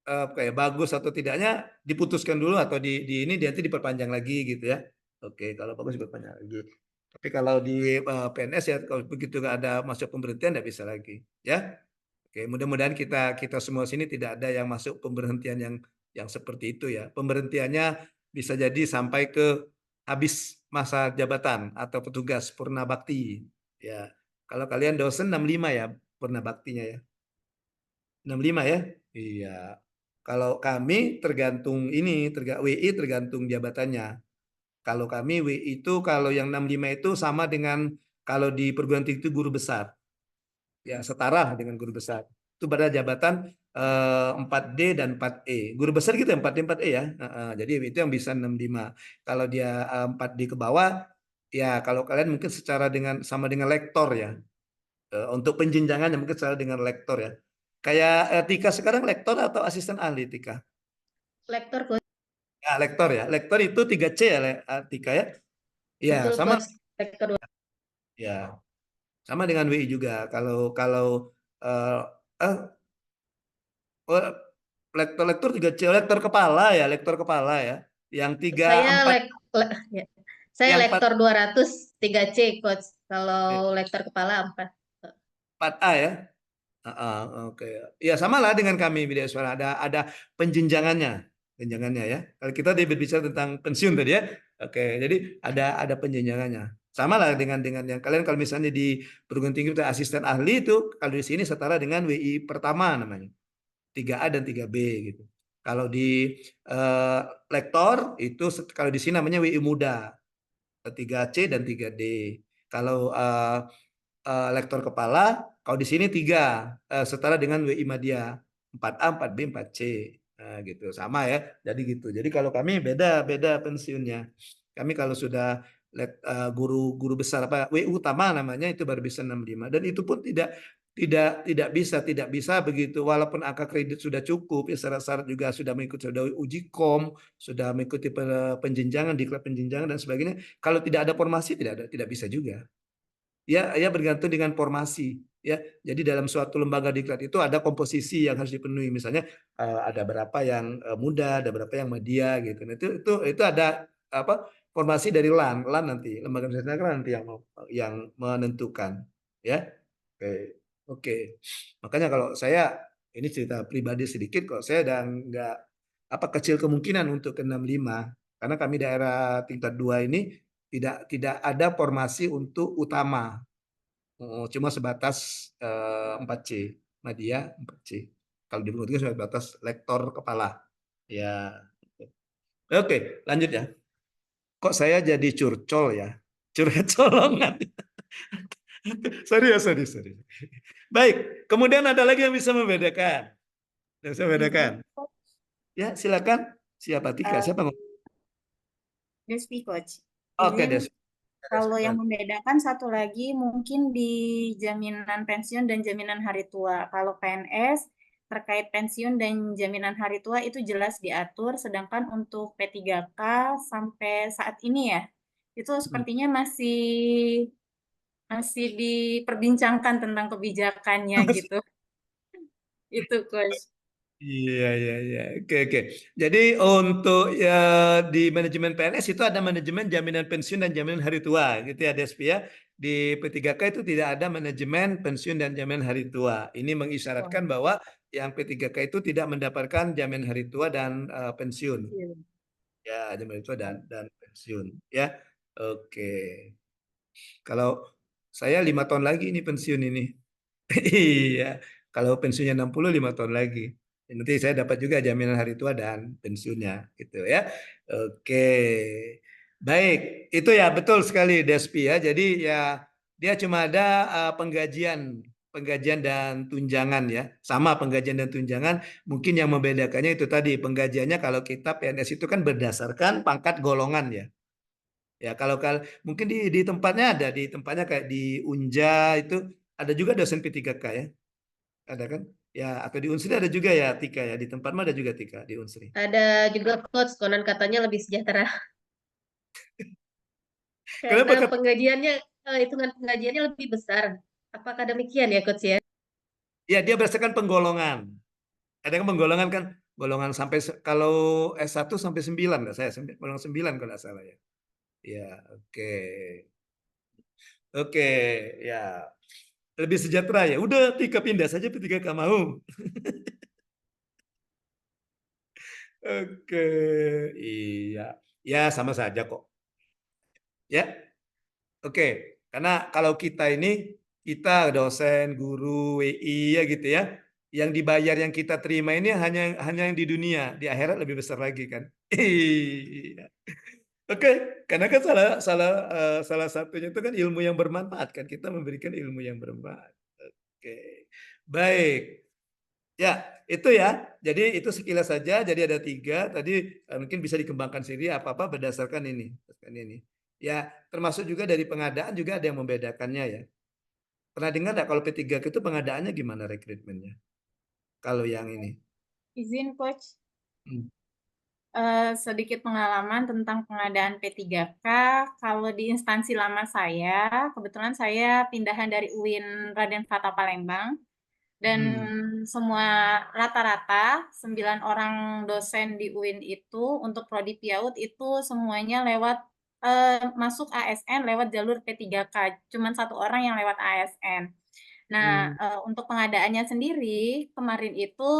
A: kayak bagus atau tidaknya diputuskan dulu atau di ini nanti diperpanjang lagi gitu ya. Oke, kalau bagus diperpanjang lagi. Tapi kalau di PNS ya kalau begitu nggak ada masuk pemberhentian nggak bisa lagi ya. Oke, mudah-mudahan kita semua sini tidak ada yang masuk pemberhentian yang seperti itu ya. Pemberhentiannya bisa jadi sampai ke habis masa jabatan atau petugas purna bakti ya. Kalau kalian dosen 65 ya purna baktinya ya. 65 ya? Iya. Kalau kami tergantung ini, WI tergantung jabatannya. Kalau kami WI itu kalau yang 65 itu sama dengan kalau di perguruan tinggi itu guru besar. Ya, setara dengan guru besar. Itu pada jabatan 4D dan 4E. Guru besar gitu ya, 4D 4E ya. Jadi itu yang bisa 65. Kalau dia 4D ke bawah, ya kalau kalian mungkin secara sama dengan lektor ya. Untuk penjenjangannya mungkin secara dengan lektor ya. Kayak Tika sekarang lektor atau asisten ahli Tika?
B: Lektor, Coach.
A: Ya, lektor ya. Lektor itu 3C ya, Tika ya. Ya,
B: Betul,
A: sama.
B: Coach. Lektor.
A: Ya, sama dengan WI juga. Kalau eh, eh, oh, lektor 3C, lektor kepala ya, lektor kepala ya. Yang 3
B: Saya
A: 4
B: ya. Saya
A: yang 4
B: lektor 200 3C, Coach. Kalau lektor kepala 4.
A: 4A ya. Oke. Ya sama lah dengan kami Widya Suara, ada penjenjangannya, ya. Kalau kita berbicara tentang pensiun tadi ya. Oke, jadi ada penjenjangannya. Sama lah dengan yang kalian kalau misalnya di perguruan tinggi itu asisten ahli itu kalau di sini setara dengan WI pertama namanya. 3A dan 3B gitu. Kalau di lektor itu kalau di sini namanya WI muda. 3C dan 3D. Kalau lektor kepala, kalau di sini 3 setara dengan WI Madya 4A, 4B, 4C. Nah, gitu sama ya. Jadi gitu. Jadi kalau kami beda pensiunnya. Kami kalau sudah guru besar apa WU utama namanya itu baru bisa 65 dan itu pun tidak bisa begitu walaupun angka kredit sudah cukup ya syarat-syarat juga sudah mengikuti sudah uji kom sudah mengikuti penjenjangan diklat penjenjangan dan sebagainya kalau tidak ada formasi tidak bisa juga ya bergantung dengan formasi ya jadi dalam suatu lembaga diklat itu ada komposisi yang harus dipenuhi misalnya ada berapa yang muda ada berapa yang media gitu nah, itu ada apa formasi dari LAN nanti lembaga negara nanti yang menentukan ya oke makanya kalau saya ini cerita pribadi sedikit kok saya dan nggak kecil kemungkinan untuk ke 65 karena kami daerah tingkat 2 ini tidak ada formasi untuk utama. Cuma sebatas 4C, Madya 4C. Kalau di Bengkulu sebatas lektor kepala. Ya. Oke, lanjut ya. Kok saya jadi curcol ya? Curhat colongan. Sorry. Baik, kemudian ada lagi yang bisa membedakan. Ya, silakan. Siapa Tika? Siapa ngomong?
E: Despi, Coach.
A: Oke,
E: Ini
A: Des.
E: kalau yang membedakan satu lagi mungkin di jaminan pensiun dan jaminan hari tua. Kalau PNS terkait pensiun dan jaminan hari tua itu jelas diatur, sedangkan untuk P3K sampai saat ini ya, itu sepertinya masih diperbincangkan tentang kebijakannya gitu. Itu, Coach.
A: Iya. Oke. Jadi untuk ya di manajemen PNS itu ada manajemen jaminan pensiun dan jaminan hari tua, gitu ya, Despi ya. Di P3K itu tidak ada manajemen pensiun dan jaminan hari tua. Ini mengisyaratkan bahwa yang P3K itu tidak mendapatkan jaminan hari tua dan pensiun. Ya, jaminan hari tua dan pensiun. Ya, oke. Kalau saya 5 tahun lagi ini pensiun ini. Iya, kalau pensiunnya 65 tahun lagi. Nanti saya dapat juga jaminan hari tua dan pensiunnya gitu ya. Oke. Baik, itu ya betul sekali Despi ya. Jadi ya dia cuma ada penggajian dan tunjangan ya. Sama penggajian dan tunjangan, mungkin yang membedakannya itu tadi penggajiannya kalau kita PNS itu kan berdasarkan pangkat golongan ya. Ya kalau mungkin di tempatnya ada di tempatnya kayak di Unja itu ada juga dosen P3K ya. Ada kan? Ya, atau di Unsri ada juga ya Tika ya. Di tempat mana ada juga Tika di Unsri.
B: Ada juga, Coach, konon katanya lebih sejahtera.
A: Kenapa?
B: Karena hitungan penggajiannya lebih besar. Apakah demikian ya, Coach ya?
A: Ya, dia berdasarkan penggolongan. Ada kan penggolongan kan golongan sampai kalau S1 sampai 9 enggak saya golongan 9 kalau enggak salah ya. Ya, oke. Oke, ya. Lebih sejahtera ya. Udah Tika pindah saja P3K mau. Oke, iya. Ya, sama saja kok. Ya. Oke, karena kalau kita ini kita dosen, guru, WI ya gitu ya. yang dibayar yang kita terima ini hanya yang di dunia, di akhirat lebih besar lagi kan. Iya. Oke, karena kan salah satunya itu kan ilmu yang bermanfaat kan, kita memberikan ilmu yang bermanfaat. Oke, baik. Ya, itu ya. Jadi itu sekilas saja. Jadi ada 3. Tadi mungkin bisa dikembangkan sendiri apa-apa berdasarkan ini. Ya, termasuk juga dari pengadaan juga ada yang membedakannya ya. Pernah dengar nggak kalau P3K itu pengadaannya gimana rekrutmennya? Kalau yang ini.
E: Izin Coach,
A: Hmm.
E: sedikit pengalaman tentang pengadaan P3K. Kalau di instansi lama saya, kebetulan saya pindahan dari UIN Raden Fata Palembang. Dan semua rata-rata 9 orang dosen di UIN itu untuk prodi PIAUD itu semuanya lewat masuk ASN lewat jalur P3K. Cuman 1 orang yang lewat ASN. Nah, untuk pengadaannya sendiri kemarin itu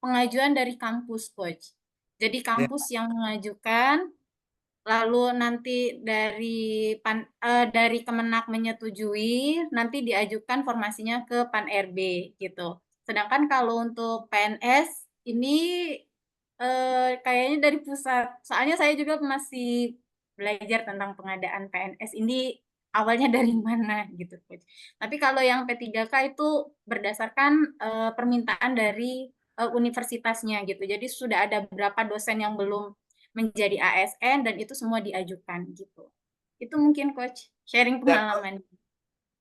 E: pengajuan dari kampus, Coach. Jadi kampus yang mengajukan, lalu nanti dari Kemenak menyetujui, nanti diajukan formasinya ke Pan-RB gitu. Sedangkan kalau untuk PNS ini kayaknya dari pusat. Soalnya saya juga masih belajar tentang pengadaan PNS ini awalnya dari mana gitu, Coach. Tapi kalau yang P3K itu berdasarkan permintaan dari universitasnya gitu. Jadi sudah ada beberapa dosen yang belum menjadi ASN dan itu semua diajukan gitu. Itu mungkin Coach sharing
A: Ya,
E: pengalaman.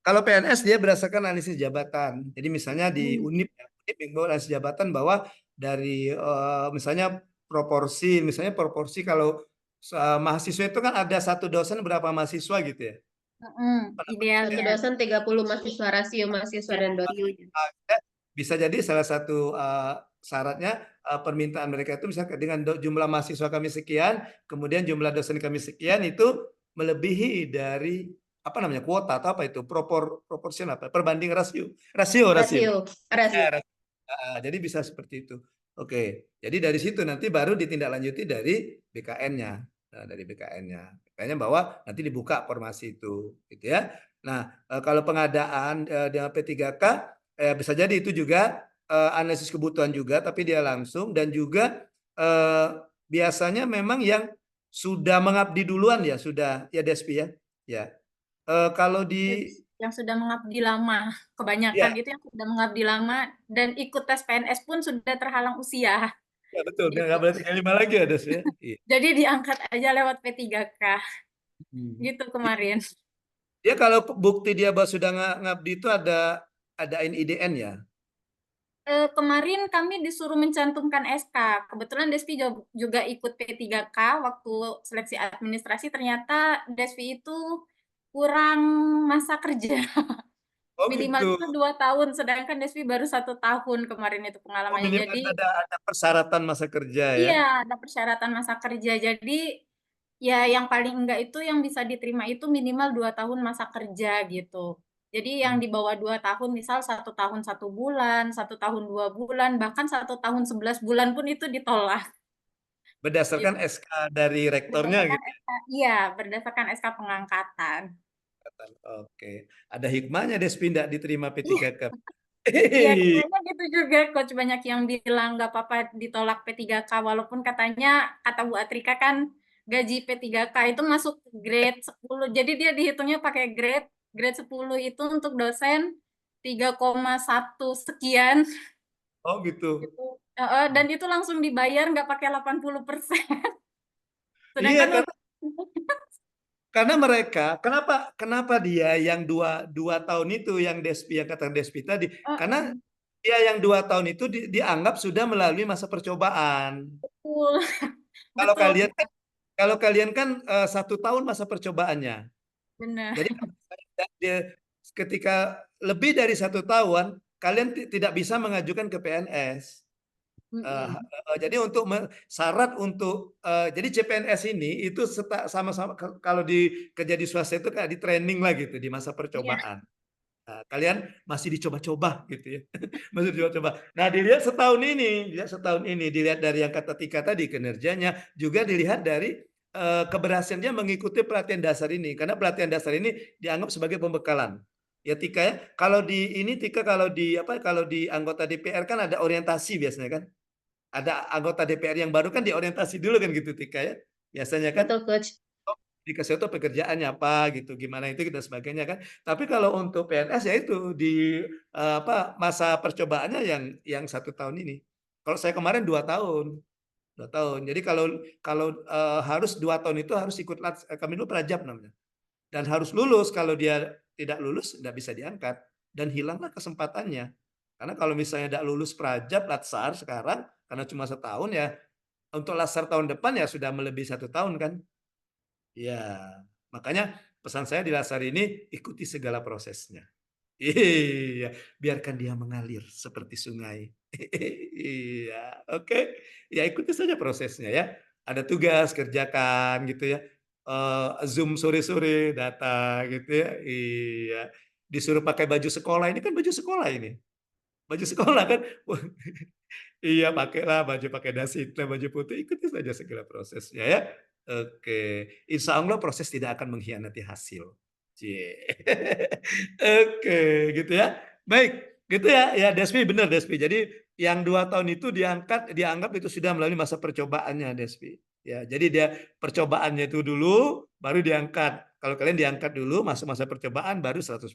A: kalau PNS dia berdasarkan analisis jabatan. Jadi misalnya di UNIP membawa analisis jabatan bahwa dari misalnya misalnya proporsi kalau mahasiswa itu kan ada 1 dosen berapa mahasiswa gitu ya.
E: Ideal
B: 1
E: ya.
B: dosen 30 mahasiswa, rasio mahasiswa dan dosen.
A: Bisa jadi salah satu syaratnya permintaan mereka itu misalnya dengan jumlah mahasiswa kami sekian, kemudian jumlah dosen kami sekian itu melebihi dari apa namanya kuota atau apa itu proporsional apa perbanding rasio. Ya, jadi bisa seperti itu. Oke, jadi dari situ nanti baru ditindaklanjuti dari BKN-nya. Nah, dari BKN-nya bahwa nanti dibuka formasi itu, gitu ya. Nah, kalau pengadaan dengan P3K bisa jadi itu juga analisis kebutuhan juga, tapi dia langsung dan juga biasanya memang yang sudah mengabdi duluan ya sudah ya Despi ya. Ya. Kalau di
E: yang sudah mengabdi lama, kebanyakan itu yang sudah mengabdi lama dan ikut tes PNS pun sudah terhalang usia.
A: Ya betul,
E: Gitu.
A: nggak boleh 35 lagi ada ya. Iya.
E: Jadi diangkat aja lewat P3K. Gitu kemarin.
A: Ya kalau bukti dia bahwa sudah ngabdi itu ada IDN ya.
E: Kemarin kami disuruh mencantumkan SK. Kebetulan Despi juga ikut P3K waktu seleksi administrasi. Ternyata Despi itu kurang masa kerja.
A: Oh,
E: Minimal
A: gitu.
E: itu 2 tahun, sedangkan Despi baru 1 tahun kemarin itu pengalamannya.
A: Minimal
E: Jadi
A: ada persyaratan masa kerja ya.
E: iya, ada persyaratan masa kerja. Jadi ya yang paling enggak itu yang bisa diterima itu minimal 2 tahun masa kerja gitu. Jadi yang di bawah 2 tahun, misal 1 tahun 1 bulan, 1 tahun 2 bulan, bahkan 1 tahun 11 bulan pun itu ditolak.
A: Berdasarkan SK dari rektornya gitu.
E: Iya, berdasarkan SK pengangkatan.
A: Oke, ada hikmahnya Despi tidak diterima P3K.
E: Iya, kayaknya gitu juga, Coach. Banyak yang bilang nggak apa-apa ditolak P3K, walaupun kata Bu Atrika kan gaji P3K itu masuk grade 10. Jadi dia dihitungnya pakai grade 10 itu untuk dosen 3,1 sekian.
A: Oh gitu.
E: Dan itu langsung dibayar nggak pakai 80%.
A: Iya
E: Sedangkan
A: karena mereka kenapa dia yang dua tahun itu yang kata Despi tadi karena dia yang 2 tahun itu dianggap sudah melalui masa percobaan.
E: betul.
A: Kalau
E: Betul.
A: kalian kan 1 tahun masa percobaannya.
E: Benar.
A: Jadi ketika lebih dari 1 tahun kalian tidak bisa mengajukan ke PNS. Jadi untuk syarat untuk jadi CPNS ini itu sama-sama kalau kerja di swasta itu kayak di training lah gitu di masa percobaan. Nah, kalian masih dicoba-coba gitu ya. Masih dicoba-coba. Nah, dilihat setahun ini dilihat dari yang kata Tika tadi kinerjanya, juga dilihat dari keberhasilannya mengikuti pelatihan dasar ini karena pelatihan dasar ini dianggap sebagai pembekalan. Ya Tika ya. Kalau di ini Tika kalau di apa kalau di anggota DPR kan ada orientasi biasanya kan. Ada anggota DPR yang baru kan diorientasi dulu kan gitu Tika ya. Biasanya kan
B: Betul, Coach.
A: dikasih tahu pekerjaannya apa gitu, gimana itu dan sebagainya kan. Tapi kalau untuk PNS ya itu di apa masa percobaannya yang 1 tahun ini. Kalau saya kemarin 2 tahun. 2 tahun. Jadi kalau kalau harus 2 tahun itu harus ikut kami dulu prajab namanya. Dan harus lulus. Kalau dia tidak lulus tidak bisa diangkat dan hilanglah kesempatannya. Karena kalau misalnya tidak lulus prajab latsar sekarang karena cuma setahun ya untuk latsar tahun depan ya sudah melebihi 1 tahun kan. Ya, makanya pesan saya di latsar ini ikuti segala prosesnya. Iya, biarkan dia mengalir seperti sungai. Iya, oke. Ya ikuti saja prosesnya ya. Ada tugas kerjakan gitu ya. Zoom sore-sore data gitu ya. Iya. Disuruh pakai baju sekolah ini kan baju sekolah ini. Baju sekolah kan. Wah, iya, pakailah baju pakai dasi hitam, baju putih, ikuti saja segala prosesnya ya. Oke, insya Allah proses tidak akan mengkhianati hasil. Cie. Oke, gitu ya. Baik, gitu ya. Ya, Despi benar Despi. Jadi yang 2 tahun itu dianggap itu sudah melalui masa percobaannya Despi. Ya, jadi dia percobaannya itu dulu, baru diangkat. Kalau kalian diangkat dulu masa-masa percobaan baru 100%.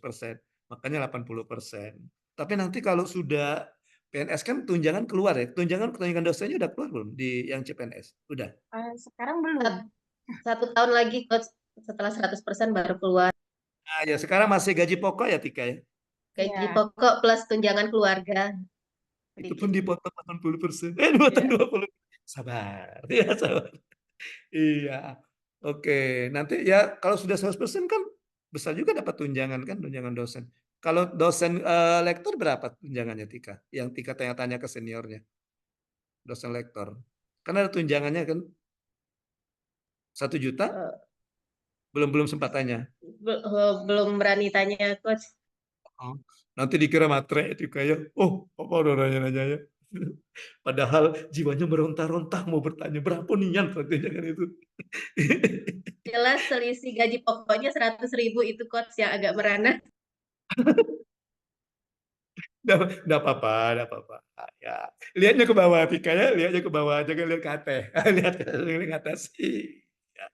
A: Makanya 80%. Tapi nanti kalau sudah PNS kan tunjangan keluar ya. Tunjangan dosennya udah keluar belum di yang CPNS? Udah.
E: Sekarang belum.
B: 1 tahun lagi, Coach. Setelah 100% baru keluar.
A: Nah, ya sekarang masih gaji pokok ya Tika ya.
B: Gaji
E: Iya.
B: pokok plus tunjangan keluarga.
A: Itu
B: Sedikit.
A: pun dipotong 80%. Dipotong
E: Iya.
A: 20. Sabar. Ya, sabar. Iya. Oke, nanti ya kalau sudah 100% kan besar juga dapat tunjangan kan, tunjangan dosen. Kalau dosen lektor berapa tunjangannya Tika? Yang Tika tanya-tanya ke seniornya. Dosen lektor. Kan ada tunjangannya kan 1 juta?
B: Eh,
A: Belum sempat tanya.
B: belum berani tanya, Coach.
A: Oh, nanti dikira matre itu kayak, oh, apa udah nanya-nanya ya. Padahal jiwanya meronta-ronta mau bertanya berapa nian tunjangan itu.
B: Jelas selisih gaji pokoknya 100.000 itu, Coach, yang agak merana.
A: Nggak apa-apa, nggak apa-apa. Ya, lihatnya ke bawah Tika ya, lihatnya ke bawah, jangan lihat ke atas. Lihat ke atas. Iya.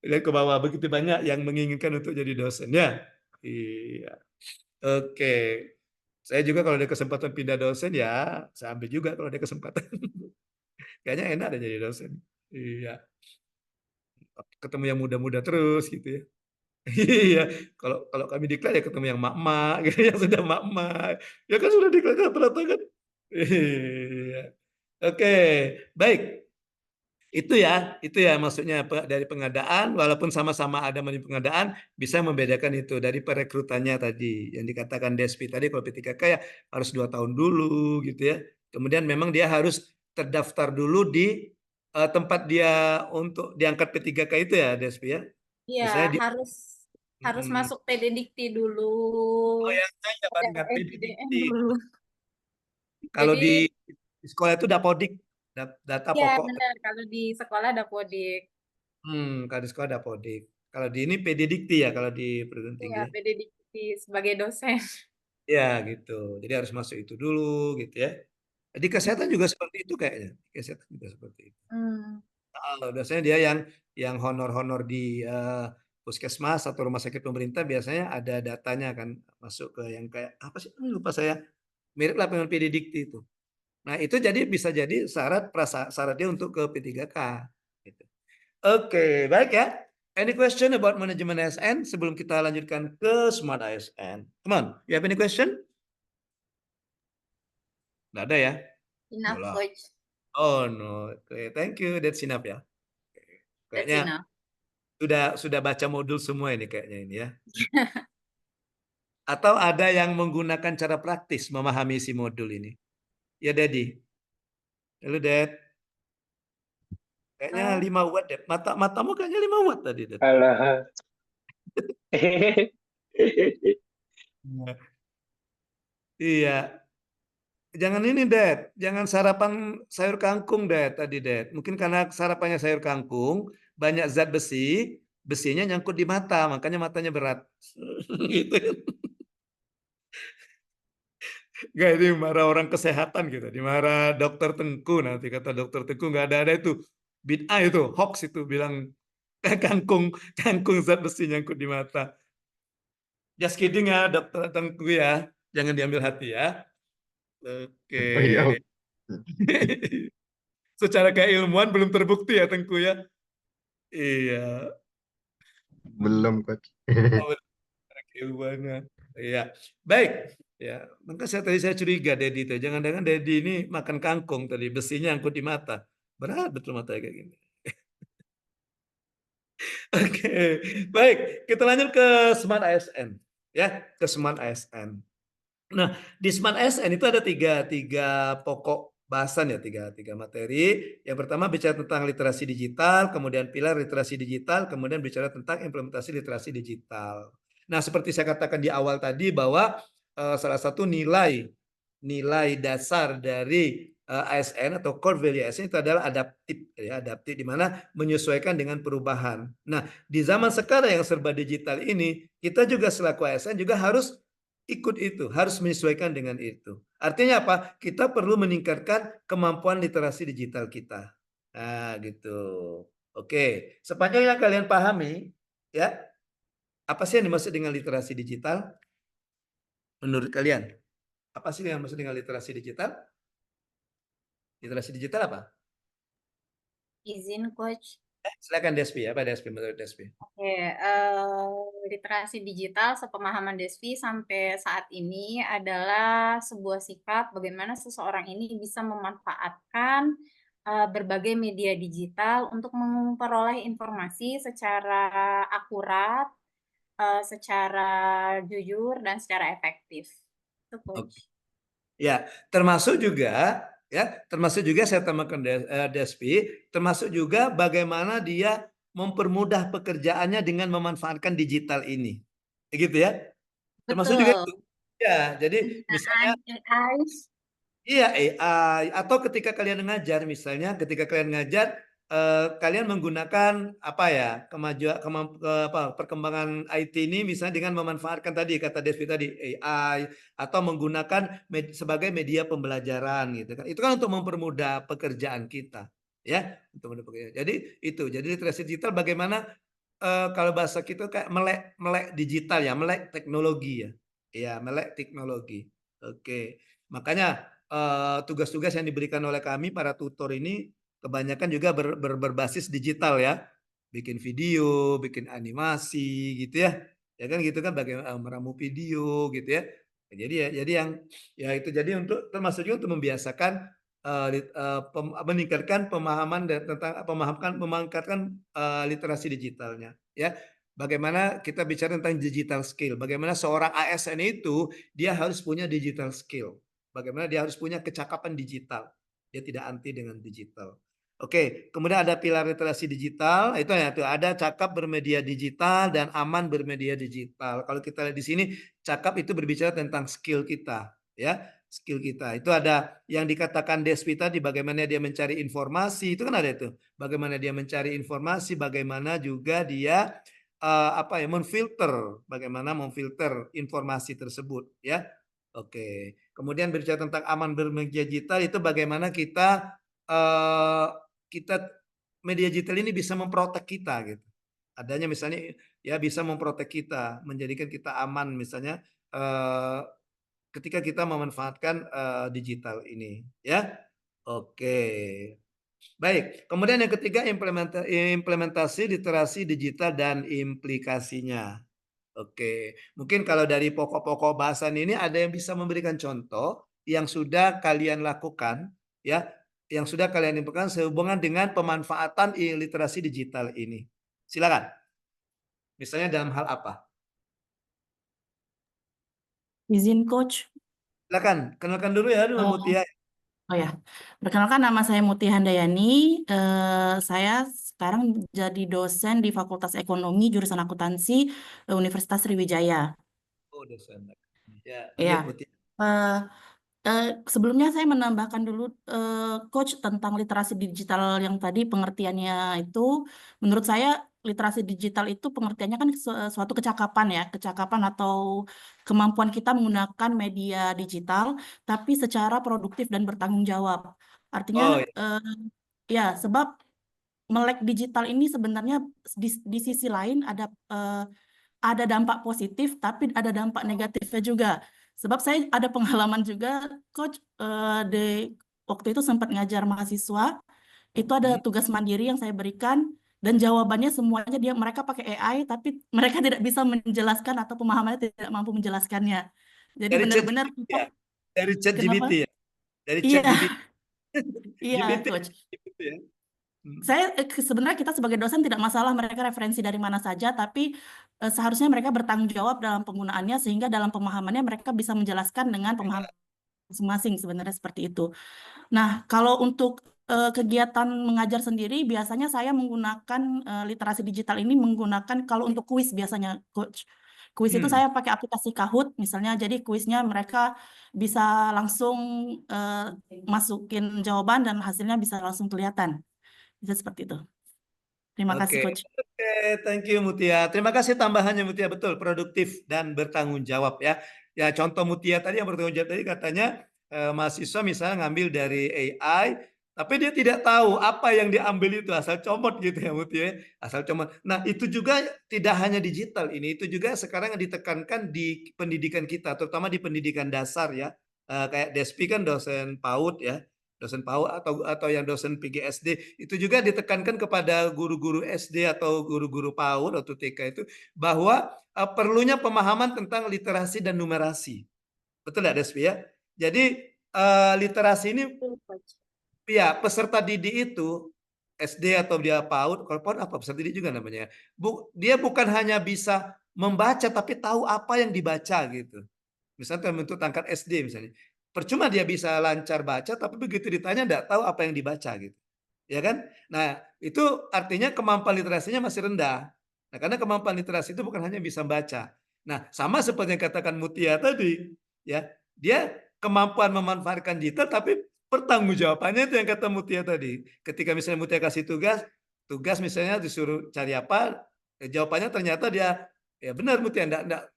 A: Lihat ke bawah, begitu banyak yang menginginkan untuk jadi dosen ya. Iya. Oke. Saya juga kalau ada kesempatan pindah dosen ya, saya ambil juga kalau ada kesempatan. Kayaknya enak deh jadi dosen. Iya. Ketemu yang muda-muda terus gitu ya. Iya, kalau kalau kami diklat ya ketemu yang mak-mak, gitu, yang sudah mak-mak. Ya kan sudah diklat rata-rata kan. Iya. Oke, baik. Itu ya maksudnya dari pengadaan, walaupun sama-sama ada di pengadaan, bisa membedakan itu dari perekrutannya tadi yang dikatakan Despi tadi kalau P3K ya harus 2 tahun dulu gitu ya. Kemudian memang dia harus terdaftar dulu di tempat dia untuk diangkat P3K itu ya Despi ya.
E: Iya,
A: Misalnya di
E: harus masuk PD Dikti dulu.
A: Oh ya, saya dapat
E: Ada
A: ingat
E: SDM
A: PDDikti.
E: dulu.
A: Kalau
E: Jadi,
A: di sekolah itu Dapodik, data
E: ya
A: pokok.
E: benar, kalau di sekolah ada Podik.
A: Kalau di sekolah Dapodik. Kalau di ini PD Dikti ya, kalau di perguruan tinggi.
E: Ya,
A: Ya.
E: PD Dikti sebagai dosen.
A: Ya gitu. Jadi harus masuk itu dulu gitu ya. Di kesehatan juga seperti itu kayaknya. Di kesehatan juga seperti itu. Biasanya dia yang honor-honor di puskesmas atau rumah sakit pemerintah biasanya ada datanya kan masuk ke yang kayak apa sih? Lupa saya. Mirip lah dengan PD Dikti itu. Nah, itu jadi bisa jadi syarat dia untuk ke P3K. Gitu. Oke, baik ya. Any question about manajemen ASN sebelum kita lanjutkan ke Smart ASN? Come on, you have any question? Nggak ada ya?
E: Enough,
A: Yolah.
E: Coach.
A: Oh no, okay, thank you. That's enough ya.
E: That's
A: Kayaknya
E: enough.
A: sudah baca modul semua ini kayaknya ini ya. Atau ada yang menggunakan cara praktis memahami si modul ini? Ya, Daddy. Halo, Dad. Kayaknya 5 watt, Dad. Matamu kayaknya 5 watt tadi, Dad.
H: Alah.
A: Iya. Jangan ini, Dad. Jangan sarapan sayur kangkung, Dad, tadi, Dad. Mungkin karena sarapannya sayur kangkung, banyak zat besi, besinya nyangkut di mata, makanya matanya berat. Gitu. Nggak, ini marah orang kesehatan gitu. Dimarah dokter Tengku nanti kata dokter Tengku nggak ada itu. Bid'ah itu, hoax itu bilang kangkung kangkung zat besi nyangkut di mata. Just kidding ya dokter Tengku ya. Jangan diambil hati ya. Oke.
D: Oh iya,
A: Secara keilmuan belum terbukti ya Tengku ya. Iya.
D: belum coach.
A: Oh, secara keilmuannya. Iya. Baik. Ya, maka saya curiga Dedi itu. Jangan-jangan Dedi ini makan kangkung tadi, besinya angkut di mata. Berat betul mata kayak gini. Oke, baik. Kita lanjut ke Smart ASN. Ya, ke Smart ASN. Nah, di Smart ASN itu ada tiga pokok bahasan ya, tiga materi. Yang pertama bicara tentang literasi digital, kemudian pilar literasi digital, kemudian bicara tentang implementasi literasi digital. Nah, seperti saya katakan di awal tadi bahwa salah satu nilai dasar dari ASN atau core value ASN itu adalah adaptif, ya, adaptif di mana menyesuaikan dengan perubahan. Nah, di zaman sekarang yang serba digital ini, kita juga selaku ASN juga harus ikut itu, harus menyesuaikan dengan itu. Artinya apa? Kita perlu meningkatkan kemampuan literasi digital kita. Nah, gitu. Oke, sepanjang yang kalian pahami, ya, apa sih yang dimaksud dengan literasi digital? Menurut kalian, apa sih yang dimaksud dengan literasi digital? Literasi digital apa?
E: Izin coach.
A: Silakan Despi, apa Despi menurut Despi?
E: Oke, literasi digital sepemahaman Desvi sampai saat ini adalah sebuah sikap bagaimana seseorang ini bisa memanfaatkan berbagai media digital untuk memperoleh informasi secara akurat, secara jujur dan secara efektif. Itu coach.
A: Ya, termasuk juga saya tambahkan Despi, termasuk juga bagaimana dia mempermudah pekerjaannya dengan memanfaatkan digital ini. Gitu ya. Termasuk juga itu.
E: Betul.
A: Ya, jadi misalnya
E: AI.
A: iya AI atau ketika kalian ngajar misalnya ketika kalian ngajar kalian menggunakan apa ya perkembangan IT ini misalnya dengan memanfaatkan tadi kata Devi tadi AI atau menggunakan sebagai media pembelajaran gitu kan itu kan untuk mempermudah pekerjaan kita ya untuk mempermudah pekerjaan. Jadi literasi digital bagaimana kalau bahasa kita kayak melek digital ya melek teknologi ya melek teknologi. Oke, makanya tugas-tugas yang diberikan oleh kami para tutor ini kebanyakan juga berbasis digital ya, bikin video, bikin animasi gitu ya, ya kan gitu kan bagaimana meramu video gitu ya. Jadi yang ya itu jadi untuk termasuk juga untuk membiasakan meningkatkan pemahaman dan tentang memangkatkan literasi digitalnya ya. Bagaimana kita bicara tentang digital skill, bagaimana seorang ASN itu dia harus punya digital skill. Bagaimana dia harus punya kecakapan digital. Dia tidak anti dengan digital. Oke, kemudian ada pilar literasi digital, itu ya, itu ada cakap bermedia digital dan aman bermedia digital. Kalau kita lihat di sini, cakap itu berbicara tentang skill kita, ya, skill kita. Itu ada yang dikatakan Despi tadi, bagaimana dia mencari informasi, itu kan ada itu. Bagaimana dia mencari informasi, bagaimana juga dia memfilter, bagaimana memfilter informasi tersebut, ya. Oke, kemudian berbicara tentang aman bermedia digital itu bagaimana kita media digital ini bisa memprotek kita gitu. Adanya misalnya ya bisa memprotek kita, menjadikan kita aman misalnya ketika kita memanfaatkan digital ini, ya. Oke. Baik, kemudian yang ketiga implementasi literasi digital dan implikasinya. Oke, mungkin kalau dari pokok-pokok bahasan ini ada yang bisa memberikan contoh yang sudah kalian lakukan, ya, yang sudah kalian lakukan sehubungan dengan pemanfaatan literasi digital ini. Silakan. Misalnya dalam hal apa?
C: Izin coach.
A: Silakan, kenalkan dulu ya, Mutia.
C: Oh ya, perkenalkan nama saya Muti Handayani. Saya sekarang jadi dosen di Fakultas Ekonomi jurusan Akuntansi Universitas Sriwijaya.
A: Oh, dosen. Ya,
C: Ya.
A: lanjut Mutia.
C: Sebelumnya saya menambahkan dulu coach tentang literasi digital yang tadi pengertiannya itu menurut saya literasi digital itu pengertiannya kan suatu kecakapan ya, kecakapan atau kemampuan kita menggunakan media digital, tapi secara produktif dan bertanggung jawab.
A: Oh,
C: Artinya, ya, sebab melek digital ini sebenarnya di sisi lain ada dampak positif, tapi ada dampak negatifnya juga. Sebab saya ada pengalaman juga, Coach, waktu itu sempat ngajar mahasiswa, itu ada tugas mandiri yang saya berikan, dan jawabannya semuanya mereka pakai AI, tapi mereka tidak bisa menjelaskan atau pemahamannya tidak mampu menjelaskannya. Jadi
A: dari chat
C: benar-benar
A: GPT ya? Dari chat
C: kenapa?
A: GPT ya? Dari chat
C: Iya,
A: GPT.
C: iya,
A: GPT
C: Coach.
A: gitu ya.
C: Sebenarnya kita sebagai dosen tidak masalah mereka referensi dari mana saja, tapi seharusnya mereka bertanggung jawab dalam penggunaannya sehingga dalam pemahamannya mereka bisa menjelaskan dengan pemahaman masing-masing, sebenarnya seperti itu. Nah, kalau untuk kegiatan mengajar sendiri, biasanya saya menggunakan literasi digital ini menggunakan kalau untuk kuis biasanya, Coach. Kuis itu saya pakai aplikasi Kahoot misalnya, jadi kuisnya mereka bisa langsung masukin jawaban dan hasilnya bisa langsung kelihatan. Bisa seperti itu. Terima kasih,
A: Oke,
C: Coach.
A: oke, thank you Mutia. Terima kasih tambahannya Mutia, betul, produktif dan bertanggung jawab ya. Ya, contoh Mutia tadi yang bertanggung jawab tadi katanya mahasiswa misalnya ngambil dari AI, tapi dia tidak tahu apa yang diambil itu, asal comot gitu ya Mutia, asal comot. Nah, itu juga tidak hanya digital ini, itu juga sekarang yang ditekankan di pendidikan kita, terutama di pendidikan dasar ya. Kayak Despi kan dosen PAUD ya. Dosen PAUD atau yang dosen PGSD itu juga ditekankan kepada guru-guru SD atau guru-guru PAUD atau TK itu bahwa perlunya pemahaman tentang literasi dan numerasi. Betul nggak Despi ya? Jadi literasi ini ya peserta didik itu SD atau dia PAUD, kalau PAUD apa peserta didik juga namanya. Dia bukan hanya bisa membaca tapi tahu apa yang dibaca gitu. Misalnya untuk tingkat SD misalnya. Percuma dia bisa lancar baca, tapi begitu ditanya tidak tahu apa yang dibaca gitu. Ya kan? Nah, itu artinya kemampuan literasinya masih rendah. Nah, karena kemampuan literasi itu bukan hanya bisa baca. Nah, sama seperti yang katakan Mutia tadi, ya. Dia kemampuan memanfaatkan digital tapi pertanggungjawabannya itu yang kata Mutia tadi. Ketika misalnya Mutia kasih tugas misalnya disuruh cari apa, jawabannya ternyata dia ya benar Mutia,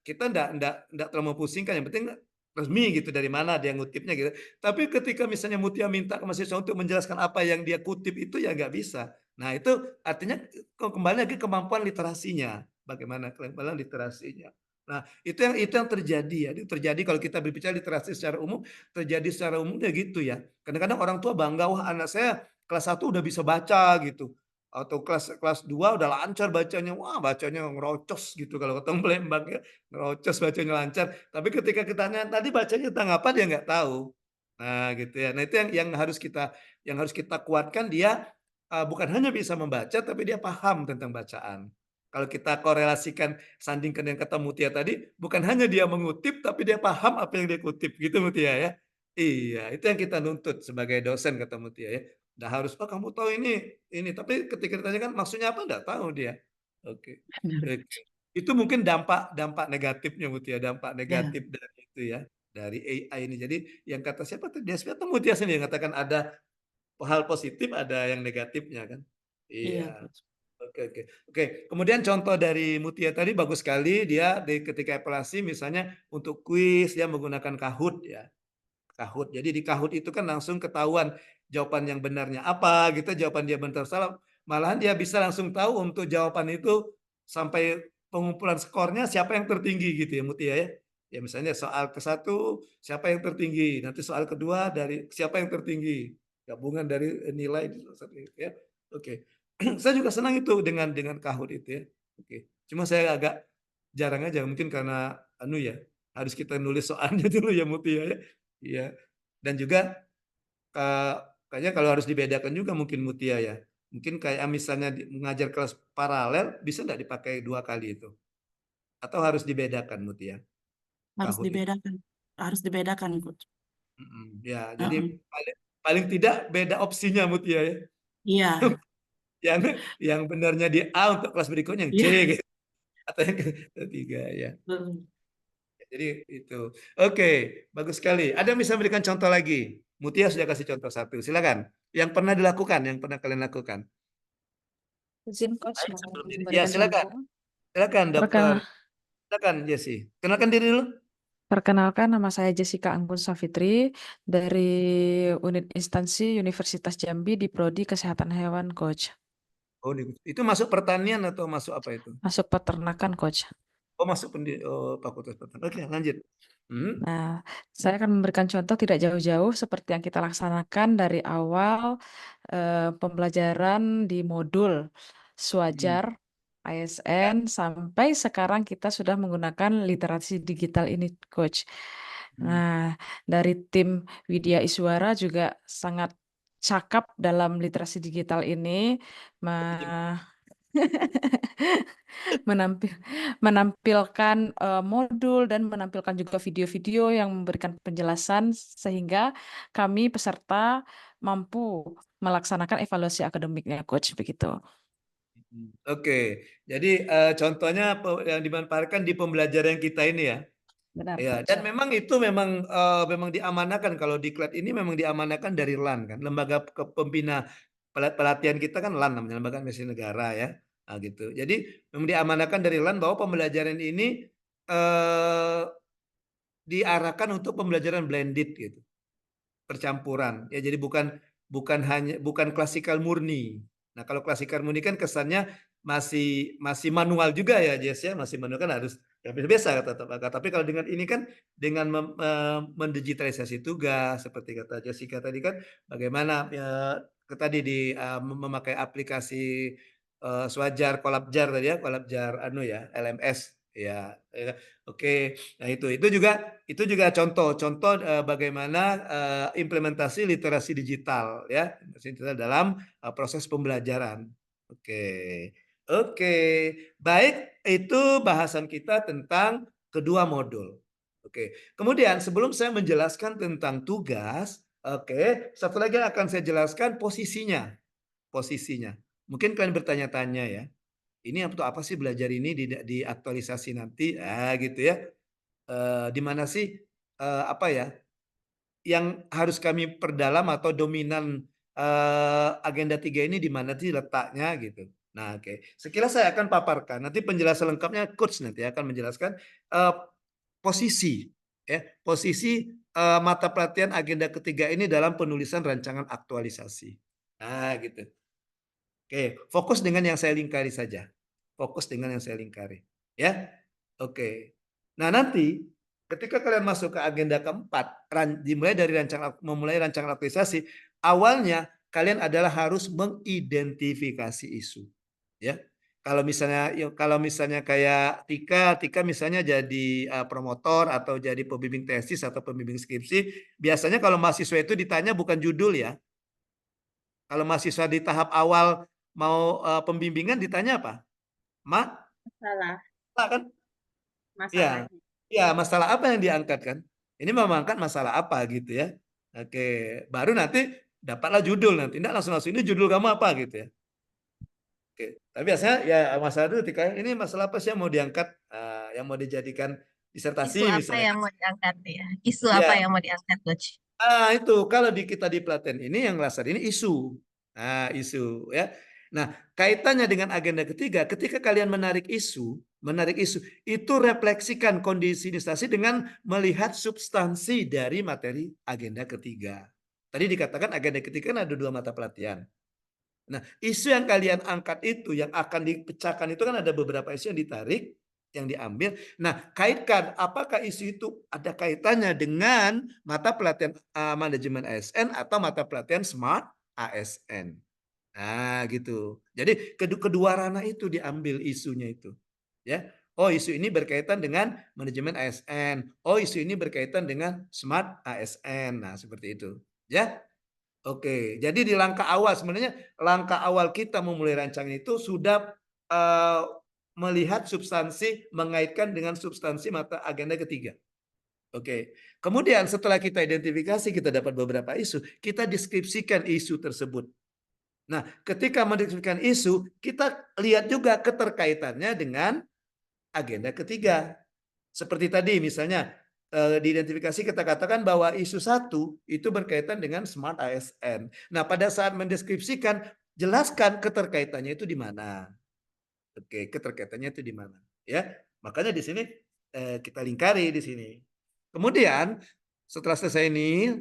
A: kita enggak terlalu pusingkan, yang penting resmi gitu dari mana dia ngutipnya gitu. Tapi ketika misalnya Mutia minta ke mahasiswa untuk menjelaskan apa yang dia kutip itu ya nggak bisa. Nah itu artinya kembali lagi kemampuan literasinya, bagaimana kemampuan literasinya. Nah itu yang terjadi ya, itu terjadi kalau kita berbicara literasi secara umum, terjadi secara umum ya gitu ya. Kadang-kadang orang tua bangga, wah anak saya kelas 1 udah bisa baca gitu. Atau kelas 2 udah lancar bacanya, wah bacanya ngerocos gitu kalau ketemu Lembang ya, ngerocos bacanya lancar. Tapi ketika kita tanya tadi bacanya tentang apa dia nggak tahu. Nah gitu ya. Nah itu yang harus kita kuatkan, dia bukan hanya bisa membaca tapi dia paham tentang bacaan. Kalau kita korelasikan sandingkan dengan kata Mutia tadi, bukan hanya dia mengutip tapi dia paham apa yang dia kutip gitu Mutia ya. Iya, itu yang kita nuntut sebagai dosen kata Mutia ya. Nggak harus, oh kamu tahu ini. Tapi ketika ditanyakan maksudnya apa, nggak tahu dia. Oke. Oke. Itu mungkin dampak negatifnya Mutia, dampak
C: Ya,
A: negatif dari itu ya, dari AI ini. Jadi yang kata siapa tuh, Despi atau Mutia sendiri yang katakan ada hal positif, ada yang negatifnya kan.
C: iya,
A: Iya.
C: Coach.
A: Oke. Kemudian contoh dari Mutia tadi bagus sekali, dia ketika evaluasi misalnya untuk kuis dia menggunakan Kahoot ya. Kahoot. Jadi di Kahoot itu kan langsung ketahuan jawaban yang benarnya apa gitu, jawaban dia benar salah. Malahan dia bisa langsung tahu untuk jawaban itu sampai pengumpulan skornya siapa yang tertinggi gitu ya Mutia ya. Ya misalnya soal ke-1 siapa yang tertinggi, nanti soal kedua dari siapa yang tertinggi. Gabungan dari nilai ya. Oke. Saya juga senang itu dengan Kahoot itu ya. Oke. Cuma saya agak jarang aja mungkin karena ya harus kita nulis soalnya dulu ya Mutia ya. Iya. Dan juga kayaknya kalau harus dibedakan juga mungkin Mutia ya. Mungkin kayak misalnya mengajar kelas paralel bisa nggak dipakai 2 kali itu? Atau harus dibedakan Mutia?
C: Harus
A: Kahoot itu.
C: dibedakan. Harus dibedakan, Coach.
A: Ya, jadi
C: Heeh.
A: paling tidak beda opsinya Mutia ya.
C: Iya,
A: Yang benarnya di A untuk kelas berikutnya yang C
C: iya.
A: gitu. Atau yang ketiga ya.
C: Betul.
A: Jadi itu. Oke, bagus sekali. Ada yang bisa memberikan contoh lagi? Mutia sudah kasih contoh 1. Silakan. Yang pernah dilakukan, yang pernah kalian lakukan.
H: Izin coach
A: Baik,
H: mau
A: sebelum ini. Ya,
H: memberikan
A: silakan.
H: contoh.
A: Silakan, Dokter. Silakan, Jesse. Kenalkan diri dulu.
H: Perkenalkan, nama saya Jessica Anggun Safitri dari Unit Instansi Universitas Jambi di Prodi Kesehatan Hewan, Coach.
A: Oh, itu masuk pertanian atau masuk apa itu?
H: Masuk peternakan, Coach.
A: Oh, masuk fakultas pertanian. Oke, lanjut.
H: Nah, saya akan memberikan contoh tidak jauh-jauh seperti yang kita laksanakan dari awal pembelajaran di modul Swajar, ASN, sampai sekarang kita sudah menggunakan literasi digital ini, Coach. Nah, dari tim Widya Iswara juga sangat cakap dalam literasi digital ini, menampilkan modul dan menampilkan juga video-video yang memberikan penjelasan sehingga kami peserta mampu melaksanakan evaluasi akademiknya, Coach, begitu.
A: Oke, jadi contohnya yang dimanfaatkan di pembelajaran kita ini ya.
H: Benar,
A: Ya,
H: Coach.
A: dan memang itu memang diamanahkan kalau di KLED ini memang diamanahkan dari LAN kan, lembaga pembina pelatihan kita kan LAN namanya, Lembaga Administrasi Negara ya. Nah, gitu. Jadi memang diamanahkan dari LAN bahwa pembelajaran ini diarahkan untuk pembelajaran blended gitu. Percampuran. Ya, jadi bukan klasikal murni. Nah, kalau klasikal murni kan kesannya masih manual juga ya, Jess ya, masih manual kan harus ya biasa kata. Tapi kalau dengan ini kan dengan mendigitalisasi tugas seperti kata Jessica tadi kan bagaimana tadi memakai aplikasi Swajar, Kolabjar tadi ya, Kolabjar LMS ya. Oke. Nah, itu juga contoh bagaimana implementasi literasi digital ya, dalam proses pembelajaran. Oke, baik, itu bahasan kita tentang kedua modul. Oke, kemudian sebelum saya menjelaskan tentang tugas, satu lagi yang akan saya jelaskan posisinya. Mungkin kalian bertanya-tanya ya, ini untuk apa sih belajar ini di aktualisasi nanti, gitu ya. Di mana sih apa ya yang harus kami perdalam atau dominan agenda 3 ini di mana sih letaknya gitu. Nah, oke. Sekilas saya akan paparkan. Nanti penjelasan lengkapnya coach nanti akan menjelaskan posisi mata pelatihan agenda ketiga ini dalam penulisan rancangan aktualisasi. Nah, gitu. Oke, fokus dengan yang saya lingkari saja. Ya. Oke. Nah, nanti ketika kalian masuk ke agenda keempat, memulai rancangan aktualisasi, awalnya kalian adalah harus mengidentifikasi isu. Ya. Kalau misalnya kayak Tika misalnya jadi promotor atau jadi pembimbing tesis atau pembimbing skripsi, biasanya kalau mahasiswa itu ditanya bukan judul ya. Kalau mahasiswa di tahap awal mau pembimbingan ditanya apa?
E: Masalah.
A: Kan?
E: Masalahnya.
A: Ya, masalah apa yang diangkat kan? Ini mengangkat masalah apa gitu ya. Oke, baru nanti dapatlah judul nanti. Tidak langsung ini judul kamu apa gitu ya. Oke, tapi biasanya ya masalah itu ketika ini masalah apa sih yang mau diangkat, yang mau dijadikan disertasi
B: Isu apa
A: misalnya.
B: yang mau diangkat ya? Isu apa yang mau diangkat, Coach?
A: Itu kalau kita di pelatihan ini yang dasar ini isu. Nah, isu ya. Nah, kaitannya dengan agenda ketiga, ketika kalian menarik isu itu refleksikan kondisi instansi dengan melihat substansi dari materi agenda ketiga. Tadi dikatakan agenda ketiga kan ada 2 mata pelatihan. Nah, isu yang kalian angkat itu, yang akan dipecahkan itu kan ada beberapa isu yang ditarik, yang diambil. Nah, kaitkan apakah isu itu ada kaitannya dengan mata pelatihan manajemen ASN atau mata pelatihan Smart ASN. Nah, gitu. Jadi kedua ranah itu diambil isunya itu. Ya. Oh, isu ini berkaitan dengan manajemen ASN. Oh, isu ini berkaitan dengan Smart ASN. Nah, seperti itu. Ya. Oke, jadi di langkah awal sebenarnya langkah awal kita memulai rancangan itu sudah melihat substansi, mengaitkan dengan substansi mata agenda ketiga. Oke, kemudian setelah kita identifikasi, kita dapat beberapa isu, kita deskripsikan isu tersebut. Nah, ketika mendeskripsikan isu, kita lihat juga keterkaitannya dengan agenda ketiga. Seperti tadi misalnya, diidentifikasi kita katakan bahwa isu 1 itu berkaitan dengan Smart ASN. Nah, pada saat mendeskripsikan jelaskan keterkaitannya itu di mana. Oke, keterkaitannya itu di mana, ya. Makanya di sini kita lingkari di sini. Kemudian setelah selesai ini,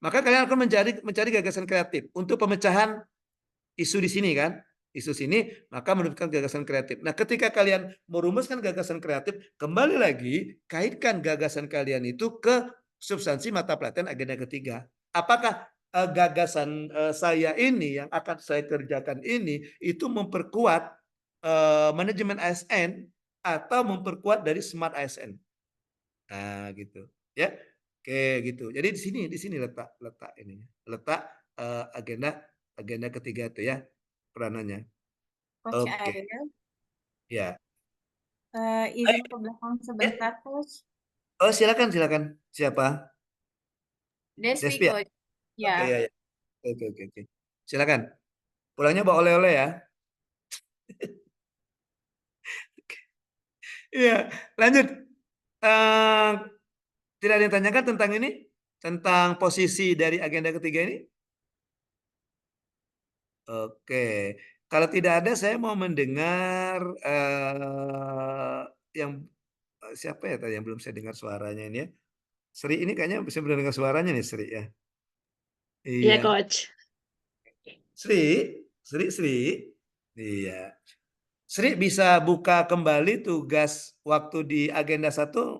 A: maka kalian akan mencari gagasan kreatif untuk pemecahan isu di sini kan. Isu sini, maka menemukan gagasan kreatif. Nah, ketika kalian merumuskan gagasan kreatif, kembali lagi kaitkan gagasan kalian itu ke substansi mata pelatihan agenda ketiga. Apakah gagasan saya ini yang akan saya kerjakan ini itu memperkuat manajemen ASN atau memperkuat dari smart ASN? Nah, gitu, ya. Oke, gitu. Jadi di sini letak ininya, letak agenda ketiga itu ya peranannya.
E: Coach
A: Oke,
E: Ariel,
A: ya.
E: izin ke belakang sebentar, Coach.
A: Oh, silakan. Siapa?
E: Despi,
A: Despi ya?
E: Coach.
A: Oke,
E: Ya.
A: ya. Oke. Silakan. Pulangnya bawa oleh-oleh ya. Iya, lanjut. Tidak ada yang tanyakan tentang ini? Tentang posisi dari agenda ketiga ini? Oke. Kalau tidak ada, saya mau mendengar yang siapa ya tadi yang belum saya dengar suaranya ini ya. Sri ini kayaknya bisa belum dengar suaranya nih Sri ya.
G: Iya,
A: Iya.
G: Coach.
A: Sri. Iya. Sri bisa buka kembali tugas waktu di agenda 1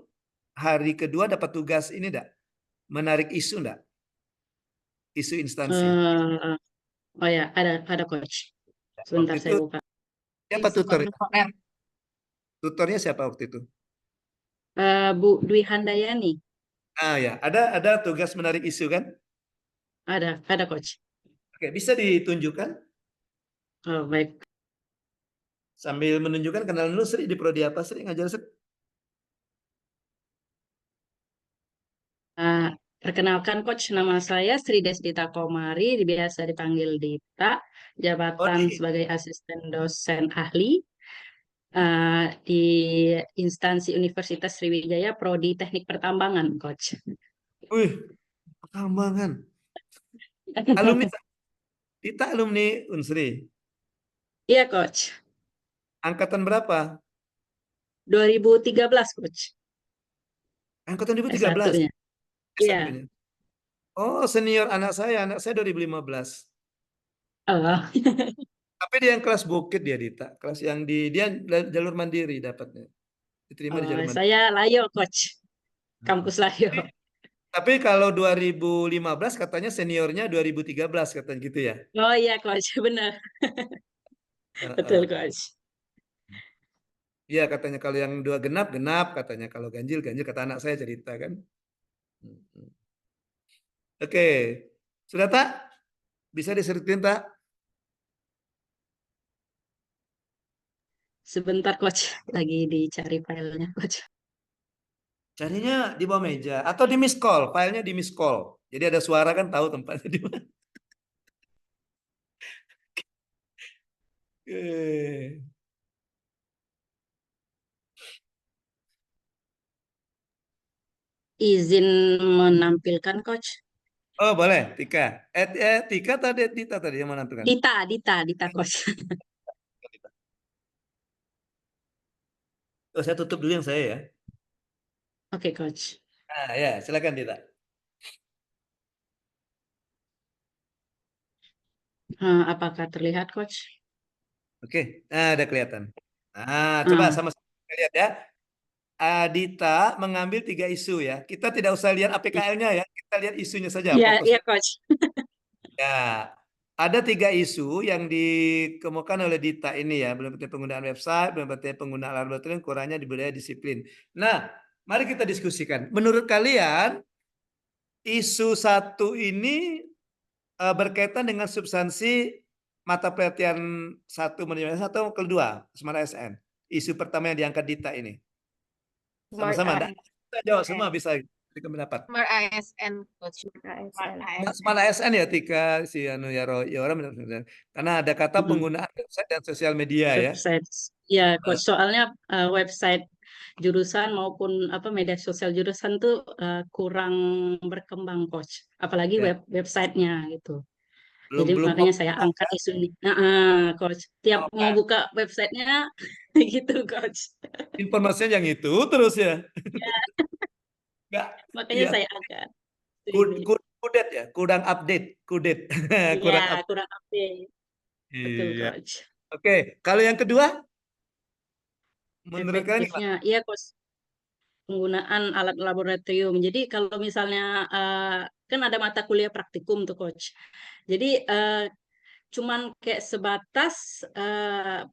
A: hari kedua dapat tugas ini enggak? Menarik isu enggak? Isu instansi.
G: Oh ya, ada Coach.
A: Waktu
G: Sebentar saya
A: itu
G: buka.
A: siapa
E: Isu
A: tutornya?
E: kontemporer.
A: Tutornya siapa waktu itu?
G: Bu Dwi Handayani.
A: Ah ya, ada tugas menarik isu kan?
G: Ada Coach.
A: Oke, bisa ditunjukkan
G: Oh, baik.
A: sambil menunjukkan kenalan lu Sri di prodi apa Sri ngajar Sri?
G: Perkenalkan Coach, nama saya Sri Desdita Komari, biasa dipanggil Dita, jabatan sebagai asisten dosen ahli di instansi Universitas Sriwijaya, Prodi Teknik Pertambangan, Coach.
A: Wih, pertambangan. Alumni Dita alumni Unsri.
G: Iya, Coach.
A: Angkatan berapa?
G: 2013, Coach.
A: Angkatan 2013.
G: S1-nya. Iya.
A: SMP-nya. Oh, senior anak saya 2015.
G: Oh.
A: Tapi dia yang kelas bukit dia Dita, kelas yang dia jalur mandiri dapatnya. Diterima di jalur mandiri.
G: Saya Layo, Coach. Kampus Layo.
A: Tapi kalau 2015 katanya seniornya 2013 katanya gitu ya.
G: Oh iya, Coach, benar. Betul, Coach.
A: Iya katanya kalau yang 2 genap katanya, kalau ganjil kata anak saya cerita kan. Oke, sudah tak? Bisa diseritin tak?
G: Sebentar, Coach. Lagi dicari filenya, Coach.
A: Carinya di bawah meja atau di miss call, filenya di miss call. Jadi ada suara kan tahu tempatnya di mana.
G: Izin menampilkan, Coach.
A: Oh boleh, Tika. Tika tadi Dita tadi yang menampilkan.
G: Dita, Coach.
A: Oh, saya tutup dulu yang saya ya.
G: Oke, Coach.
A: Nah, ya, silakan Dita.
G: Apakah terlihat, Coach?
A: Oke, nah ada kelihatan. Nah, coba sama-sama lihat ya. Dita mengambil 3 isu ya. Kita tidak usah lihat APKL-nya ya. Kita lihat isunya saja.
G: Iya, Coach.
A: Ya, ada 3 isu yang dikemukakan oleh Dita ini ya. Belum penting penggunaan website, belum penting penggunaan laboratorium, kurangnya di budaya disiplin. Nah, mari kita diskusikan. Menurut kalian, isu 1 ini berkaitan dengan substansi mata pelatihan 1 manajemen atau kedua, Smart ASN. Isu pertama yang diangkat Dita ini. Sama-sama, kita jawab semua bisa pendapat.
E: Smart ASN, Coach.
A: Smart ASN ya Tika, si Anu ya orang karena ada kata penggunaan website dan sosial media ya.
G: Website. Ya, Coach. Soalnya website jurusan maupun media sosial jurusan tuh kurang berkembang, Coach. Apalagi websitenya gitu.
A: Belum
I: Jadi
A: belum
I: makanya saya
A: optimal
I: angkat
A: ya.
I: isu ini. Coach. Tiap
A: Oh,
I: mau
A: Pak.
I: buka websitenya gitu, Coach.
A: Informasinya yang itu terus ya.
I: Ya,
A: Enggak.
I: makanya
A: Iya.
I: saya angkat isu ini.
A: Kudet ya, kurang update, kudet.
I: Iya,
A: Kurang update.
I: kurang update. Betul,
A: Iya.
I: Coach.
A: Oke, kalau yang kedua menurut kalian gimana?
I: Efektifnya, iya, Coach. Penggunaan alat laboratorium. Jadi kalau misalnya kan ada mata kuliah praktikum tuh, Coach. Jadi cuman kayak sebatas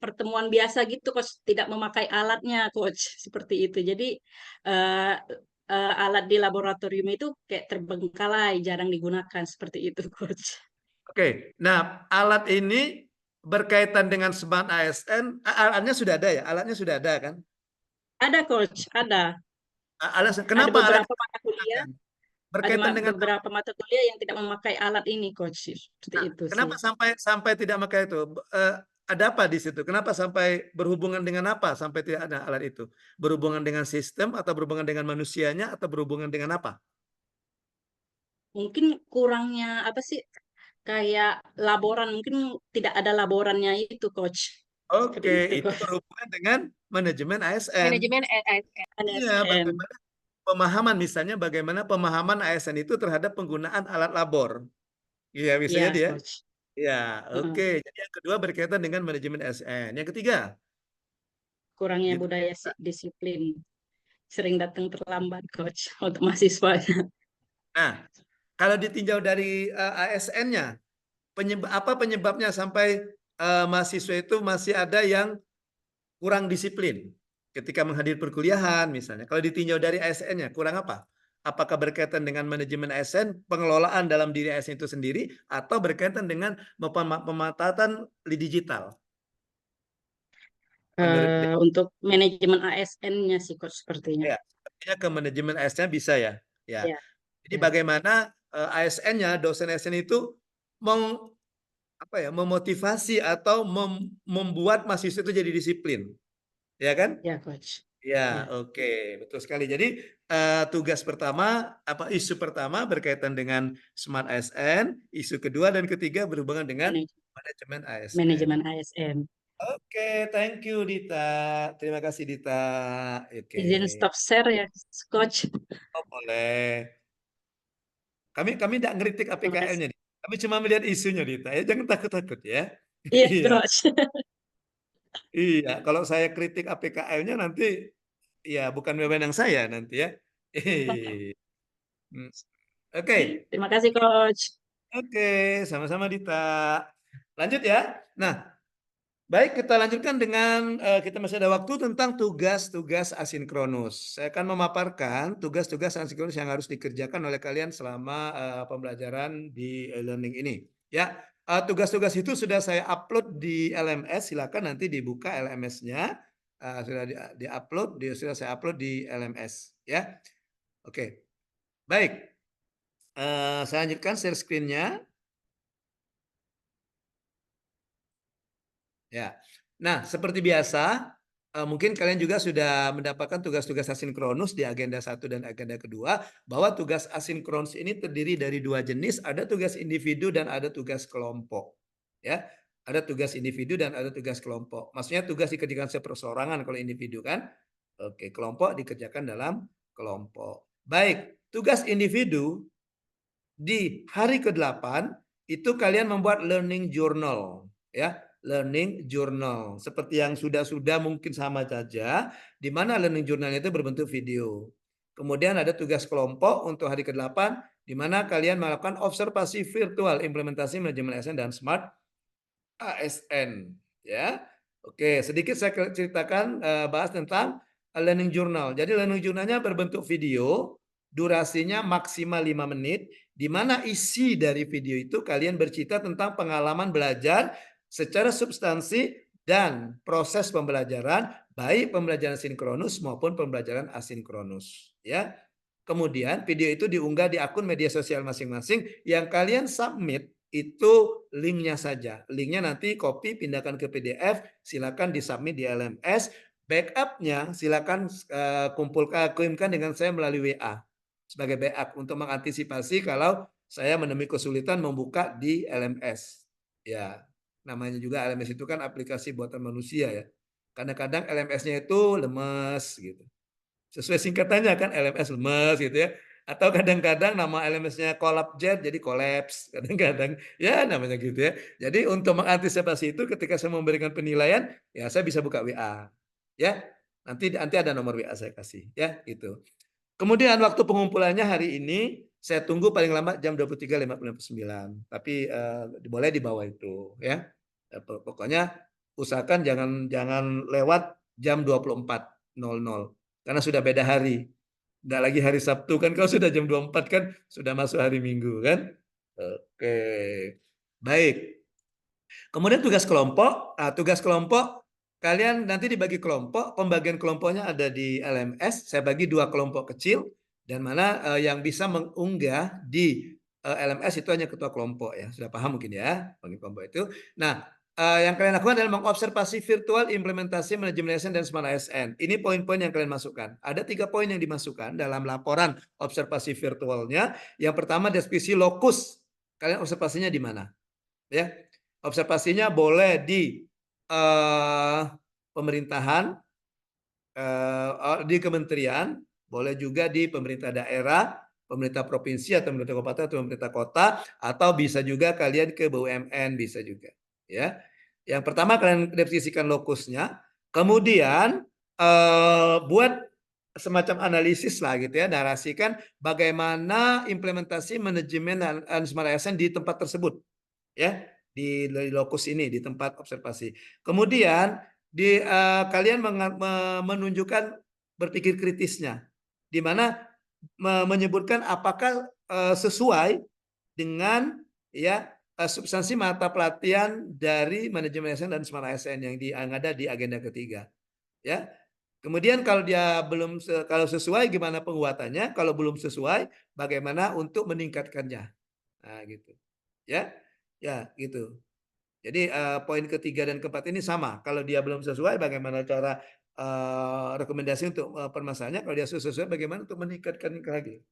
I: pertemuan biasa gitu, Coach, tidak memakai alatnya, Coach, seperti itu. Jadi alat di laboratorium itu kayak terbengkalai, jarang digunakan seperti itu, Coach.
A: Oke, nah alat ini berkaitan dengan Smart ASN, alatnya sudah ada ya? Alatnya sudah ada kan?
I: Ada, Coach, ada.
A: Alat,
I: Ada
A: kenapa alat
I: beberapa mata kuliah,
A: berkaitan dengan
I: beberapa mata kuliah yang tidak memakai alat ini, Coach. Seperti itu
A: kenapa
I: sih.
A: sampai tidak pakai itu? Ada apa di situ? Kenapa sampai berhubungan dengan apa sampai tidak ada alat itu? Berhubungan dengan sistem atau berhubungan dengan manusianya atau berhubungan dengan apa?
I: Mungkin kurangnya apa sih? Kayak laboran, mungkin tidak ada laborannya itu, Coach. Seperti
A: Oke,
I: itu,
A: itu
I: Coach.
A: berhubungan dengan manajemen ASN.
B: Manajemen ASN.
A: Iya, bagaimana pemahaman misalnya bagaimana pemahaman ASN itu terhadap penggunaan alat labor. Iya, bisa
I: Iya,
A: jadi ya.
I: Coach.
A: Ya,
I: Heeh.
A: oke. Jadi yang kedua berkaitan dengan manajemen ASN. Yang ketiga,
I: Kurangnya
A: gitu.
I: budaya disiplin. Sering datang terlambat, Coach, untuk mahasiswanya.
A: Nah, kalau ditinjau dari ASN-nya, apa penyebabnya sampai mahasiswa itu masih ada yang kurang disiplin ketika menghadiri perkuliahan misalnya. Kalau ditinjau dari ASN-nya, kurang apa? Apakah berkaitan dengan manajemen ASN, pengelolaan dalam diri ASN itu sendiri, atau berkaitan dengan pemanfaatan digital?
I: Untuk manajemen ASN-nya sih, Coach, sepertinya.
A: Ya, sepertinya ke manajemen ASN bisa ya. Ya.
I: Ya.
A: Jadi
I: Ya.
A: bagaimana ASN-nya, dosen ASN itu memotivasi atau membuat mahasiswa itu jadi disiplin, ya kan?
I: Ya, Coach.
A: Ya,
I: Ya.
A: oke, betul sekali. Jadi tugas pertama, isu pertama berkaitan dengan Smart ASN, isu kedua dan ketiga berhubungan dengan manajemen ASN.
I: Manajemen ASN.
A: Oke, thank you Dita. Terima kasih Dita. Oke.
I: Izin stop share ya, Coach.
A: Oh, boleh. Kami tidak ngeritik APKL-nya, kami cuma melihat isunya Dita. Ya, jangan takut-takut ya.
I: Iya,
A: Iya.
I: Coach.
A: Iya, kalau saya kritik APKL-nya nanti ya bukan wewenang saya nanti ya. Oke.
I: Terima kasih, Coach.
A: Oke, sama-sama Dita. Lanjut ya. Nah, baik kita lanjutkan dengan kita masih ada waktu tentang tugas-tugas asinkronus. Saya akan memaparkan tugas-tugas asinkronus yang harus dikerjakan oleh kalian selama pembelajaran di e-learning ini. Ya, tugas-tugas itu sudah saya upload di LMS. Silakan nanti dibuka LMS-nya. Sudah di-upload, sudah saya upload di LMS. Ya, oke. Baik. Saya lanjutkan share screen-nya. Ya. Nah, seperti biasa, mungkin kalian juga sudah mendapatkan tugas-tugas asinkronus di agenda 1 dan agenda kedua, bahwa tugas asinkronus ini terdiri dari dua jenis, ada tugas individu dan ada tugas kelompok. Ya, ada tugas individu dan ada tugas kelompok. Maksudnya tugas dikerjakan seperseorangan kalau individu kan. Oke, kelompok dikerjakan dalam kelompok. Baik, tugas individu di hari ke-8 itu kalian membuat learning journal, ya. Learning journal seperti yang sudah mungkin sama saja, di mana learning journal itu berbentuk video. Kemudian ada tugas kelompok untuk hari ke-8 di mana kalian melakukan observasi virtual implementasi manajemen ASN dan Smart ASN, ya. Oke, sedikit saya ceritakan bahas tentang learning journal. Jadi learning journalnya berbentuk video, durasinya maksimal 5 menit, di mana isi dari video itu kalian bercerita tentang pengalaman belajar secara substansi dan proses pembelajaran, baik pembelajaran sinkronus maupun pembelajaran asinkronus. Ya. Kemudian video itu diunggah di akun media sosial masing-masing yang kalian submit itu linknya saja. Linknya nanti copy, pindahkan ke PDF, silakan disubmit di LMS. Backupnya silakan kirimkan dengan saya melalui WA sebagai backup untuk mengantisipasi kalau saya menemui kesulitan membuka di LMS. Ya, namanya juga LMS itu kan aplikasi buatan manusia ya. Kadang-kadang LMS-nya itu lemes gitu. Sesuai singkatannya kan LMS lemes gitu ya. Atau kadang-kadang nama LMS-nya Collabjet jadi collapse. Kadang-kadang ya namanya gitu ya. Jadi untuk mengantisipasi itu ketika saya memberikan penilaian, ya saya bisa buka WA. Ya. Nanti ada nomor WA saya kasih ya gitu. Kemudian waktu pengumpulannya hari ini saya tunggu paling lama jam 23.59. Tapi boleh di bawah itu ya. Pokoknya usahakan jangan lewat jam 24.00 karena sudah beda hari. Nggak lagi hari Sabtu kan, kalau sudah jam 24 kan sudah masuk hari Minggu kan. Oke. Baik. Kemudian tugas kelompok. Nah, tugas kelompok kalian nanti dibagi kelompok. Pembagian kelompoknya ada di LMS. Saya bagi 2 kelompok kecil dan mana yang bisa mengunggah di LMS itu hanya ketua kelompok ya. Sudah paham mungkin ya bagi kelompok itu. Nah, yang kalian lakukan adalah mengobservasi virtual implementasi manajemen ASN dan Smart ASN. Ini poin-poin yang kalian masukkan. Ada 3 poin yang dimasukkan dalam laporan observasi virtualnya. Yang pertama deskripsi lokus. Kalian observasinya di mana? Ya, observasinya boleh di pemerintahan, di kementerian, boleh juga di pemerintah daerah, pemerintah provinsi atau pemerintah kabupaten atau pemerintah kota, atau bisa juga kalian ke BUMN bisa juga. Ya, yang pertama kalian definisikan lokusnya, kemudian buat semacam analisis lah gitu ya, narasikan bagaimana implementasi manajemen dan Smart ASN di tempat tersebut. Ya, di lokus ini, di tempat observasi. Kemudian kalian menunjukkan berpikir kritisnya, di mana menyebutkan apakah sesuai dengan ya substansi mata pelatihan dari manajemen ASN dan Smart ASN yang ada di agenda ketiga. Ya. Kemudian kalau dia belum kalau sesuai gimana penguatannya, kalau belum sesuai bagaimana untuk meningkatkannya. Nah, gitu. Ya. Ya, gitu. Jadi poin ketiga dan keempat ini sama. Kalau dia belum sesuai, bagaimana cara rekomendasi untuk permasalahannya. Kalau dia sesuai, bagaimana untuk meningkatkan lagi.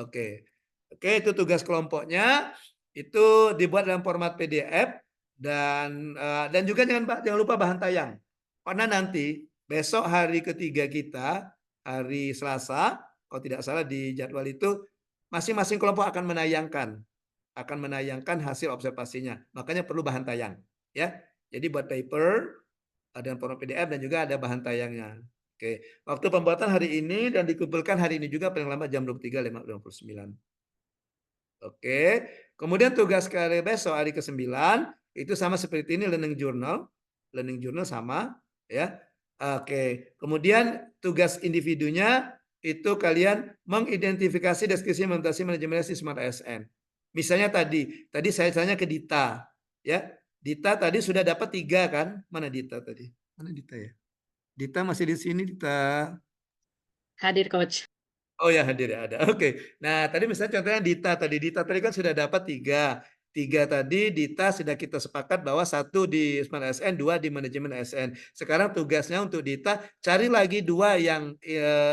A: Oke, itu tugas kelompoknya. Itu dibuat dalam format PDF dan juga jangan lupa bahan tayang. Karena nanti besok hari ketiga kita, hari Selasa, kalau tidak salah di jadwal itu masing-masing kelompok akan menayangkan hasil observasinya. Makanya perlu bahan tayang, ya. Jadi buat paper ada format PDF dan juga ada bahan tayangnya. Oke, waktu pembuatan hari ini dan dikumpulkan hari ini juga paling lama jam 23.59. Oke, kemudian tugas kali besok hari ke-9 itu sama seperti ini, learning journal sama, ya. Oke, kemudian tugas individunya itu kalian mengidentifikasi deskripsi implementasi manajemen Smart ASN. Misalnya tadi saya tanya ke Dita, ya. Dita tadi sudah dapat 3 kan? Mana Dita tadi? Mana Dita ya? Dita masih di sini, Dita.
I: Hadir, Coach.
A: Oh ya, hadir ya, ada. Oke. Nah, tadi misalnya contohnya Dita tadi kan sudah dapat 3. 3 tadi Dita sudah kita sepakat bahwa 1 di Smart ASN, 2 di manajemen ASN. Sekarang tugasnya untuk Dita cari lagi 2 yang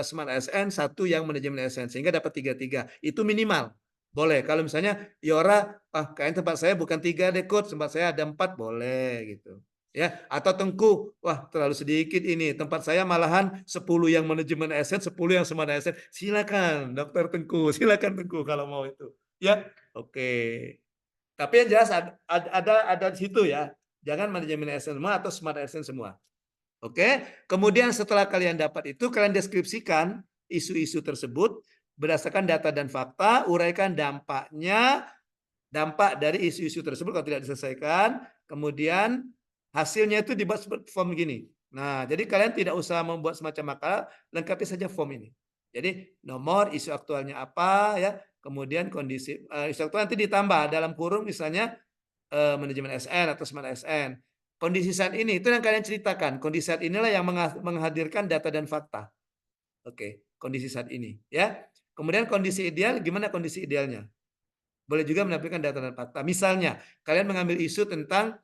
A: Smart ASN, 1 yang manajemen ASN sehingga dapat 3. Itu minimal. Boleh. Kalau misalnya Yora, kayaknya tempat saya bukan 3 deh, Coach, tempat saya ada 4, boleh gitu. Ya, atau Tengku, wah terlalu sedikit ini, tempat saya malahan 10 yang manajemen ASN, 10 yang Smart ASN. Silakan Dokter Tengku, silakan Tengku kalau mau itu. Ya, oke. Tapi yang jelas ada di situ ya. Jangan manajemen ASN semua atau Smart ASN semua. Oke. Kemudian setelah kalian dapat itu, kalian deskripsikan isu-isu tersebut berdasarkan data dan fakta, uraikan dampak dari isu-isu tersebut kalau tidak diselesaikan, kemudian hasilnya itu dibuat seperti form gini. Nah, jadi kalian tidak usah membuat semacam makalah, lengkapi saja form ini. Jadi nomor, isu aktualnya apa, ya, kemudian kondisi isu aktual nanti ditambah dalam kurung misalnya manajemen ASN atau Smart ASN. Kondisi saat ini itu yang kalian ceritakan. Kondisi saat inilah yang menghadirkan data dan fakta. Oke, kondisi saat ini, ya. Kemudian kondisi ideal, gimana kondisi idealnya? Boleh juga menampilkan data dan fakta. Misalnya, kalian mengambil isu tentang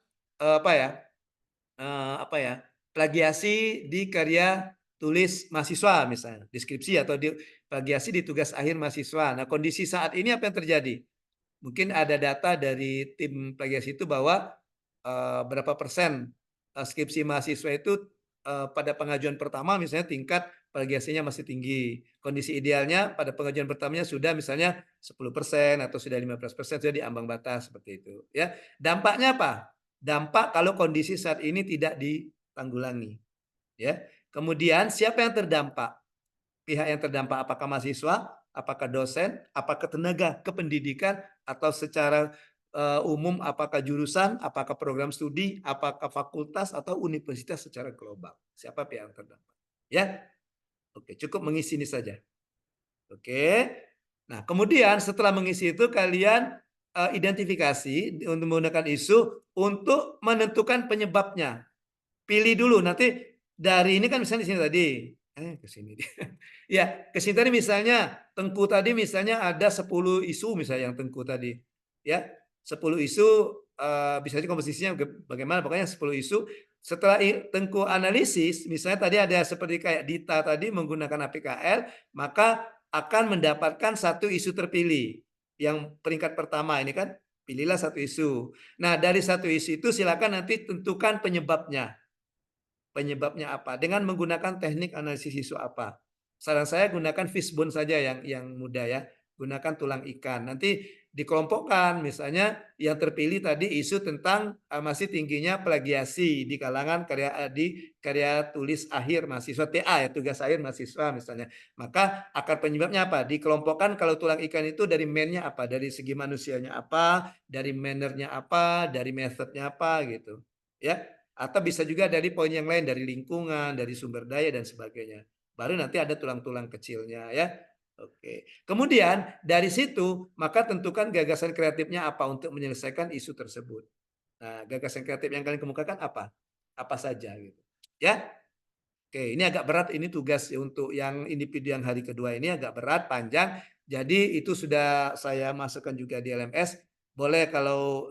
A: plagiasi di karya tulis mahasiswa misalnya, deskripsi atau plagiasi di tugas akhir mahasiswa. Nah, kondisi saat ini apa yang terjadi? mungkin ada data dari tim plagiasi itu bahwa berapa persen skripsi mahasiswa itu pada pengajuan pertama misalnya tingkat plagiasinya masih tinggi. Kondisi idealnya pada pengajuan pertamanya sudah misalnya 10% atau sudah 15% sudah di ambang batas seperti itu. Ya, dampaknya apa? Dampak kalau kondisi saat ini tidak ditanggulangi. Ya, kemudian siapa yang terdampak? Pihak yang terdampak apakah mahasiswa, apakah dosen, apakah tenaga kependidikan, atau secara umum apakah jurusan, apakah program studi, apakah fakultas atau universitas secara global. Siapa pihak yang terdampak? Ya, oke, cukup mengisi ini saja. Oke, nah kemudian setelah mengisi itu kalian identifikasi untuk menggunakan isu untuk menentukan penyebabnya. Pilih dulu nanti dari ini kan misalnya di sini tadi. Ke sini dia. Ya, ke sini tadi misalnya Tengku tadi misalnya ada 10 isu misalnya yang Tengku tadi. Ya, 10 isu bisa aja komposisinya bagaimana pokoknya 10 isu. Setelah Tengku analisis, misalnya tadi ada seperti kayak Dita tadi menggunakan APKL, maka akan mendapatkan satu isu terpilih. Yang peringkat pertama ini kan, pilihlah satu isu. Nah, dari satu isu itu silakan nanti tentukan penyebabnya. Penyebabnya apa? Dengan menggunakan teknik analisis isu apa? Saran saya gunakan fishbone saja yang mudah ya. Gunakan tulang ikan. Nanti dikelompokkan misalnya yang terpilih tadi isu tentang masih tingginya plagiasi di kalangan karya tulis akhir mahasiswa TA ya, tugas akhir mahasiswa misalnya. Maka akar penyebabnya apa? Dikelompokkan kalau tulang ikan itu dari man-nya apa? Dari segi manusianya apa? Dari manner-nya apa? Dari method-nya apa gitu. Ya. Atau bisa juga dari poin yang lain, dari lingkungan, dari sumber daya, dan sebagainya. Baru nanti ada tulang-tulang kecilnya ya. Oke. Kemudian dari situ, maka tentukan gagasan kreatifnya apa untuk menyelesaikan isu tersebut. Nah, gagasan kreatif yang kalian kemukakan apa? Apa saja gitu. Ya. Oke, ini agak berat, ini tugas untuk yang individu yang hari kedua ini agak berat, panjang. Jadi itu sudah saya masukkan juga di LMS. Boleh kalau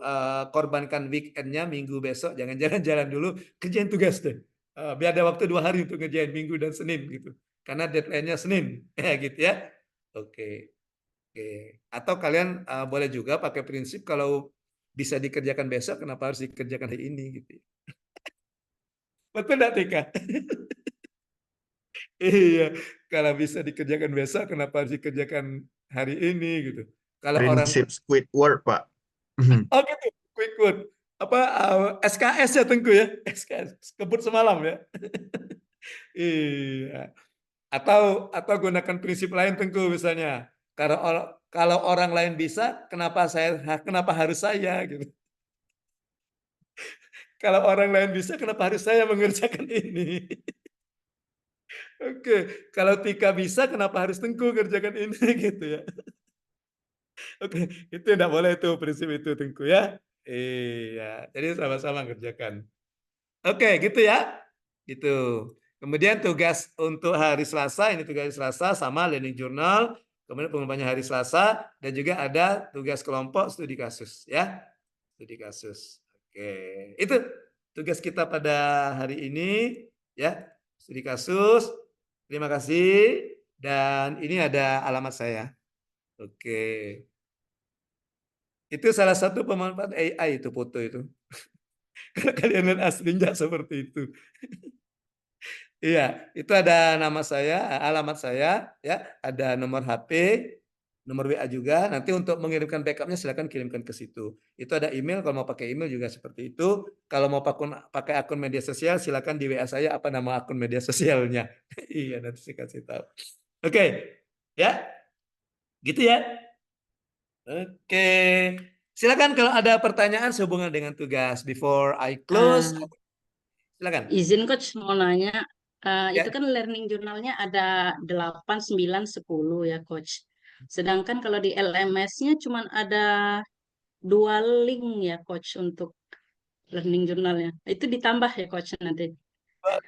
A: korbankan weekendnya minggu besok, jangan jalan-jalan dulu, kerjain tugas deh. Biar ada waktu 2 hari untuk ngerjain minggu dan Senin gitu. Karena deadline-nya Senin, ya gitu ya. Oke. Oke. Atau kalian boleh juga pakai prinsip kalau bisa dikerjakan besok, kenapa harus dikerjakan hari ini gitu. Betul enggak Tika? Iya, kalau bisa dikerjakan besok, kenapa harus dikerjakan hari ini gitu. Kalau orang
D: Prinsip Squidward, Pak.
A: oh gitu, quick word. Apa SKS ya Tengku ya? SKS, kebut semalam ya. Iya. Atau gunakan prinsip lain Tengku misalnya. Kalau orang lain bisa, kenapa harus saya gitu. Kalau orang lain bisa, kenapa harus saya mengerjakan ini? Oke, kalau Tika bisa, kenapa harus Tengku kerjakan ini gitu ya? Oke, itu tidak boleh itu prinsip itu Tengku ya. Iya, jadi sama-sama kerjakan. Oke, gitu ya. Gitu. Kemudian tugas untuk hari Selasa, ini tugas hari Selasa sama learning journal, kemudian pengembangan hari Selasa dan juga ada tugas kelompok studi kasus ya. Studi kasus. Oke. Itu tugas kita pada hari ini ya. Studi kasus. Terima kasih dan ini ada alamat saya. Oke. Itu salah satu pemanfaat AI itu foto itu. Kalau kalian lihat aslinya seperti itu. Iya, itu ada nama saya, alamat saya, ya, ada nomor HP, nomor WA juga. Nanti untuk mengirimkan backupnya silakan kirimkan ke situ. Itu ada email, kalau mau pakai email juga seperti itu. Kalau mau pakai akun media sosial, silakan di WA saya apa nama akun media sosialnya. Iya, nanti saya kasih tahu. Oke, ya, gitu ya. Oke, silakan kalau ada pertanyaan sehubungan dengan tugas. Before I close, silakan.
I: Izin Coach mau nanya,
A: Ya.
I: itu kan learning journalnya ada 8, 9, 10 ya Coach. Sedangkan kalau di LMS-nya cuma ada 2 link ya Coach untuk learning journalnya. Itu ditambah ya Coach nanti.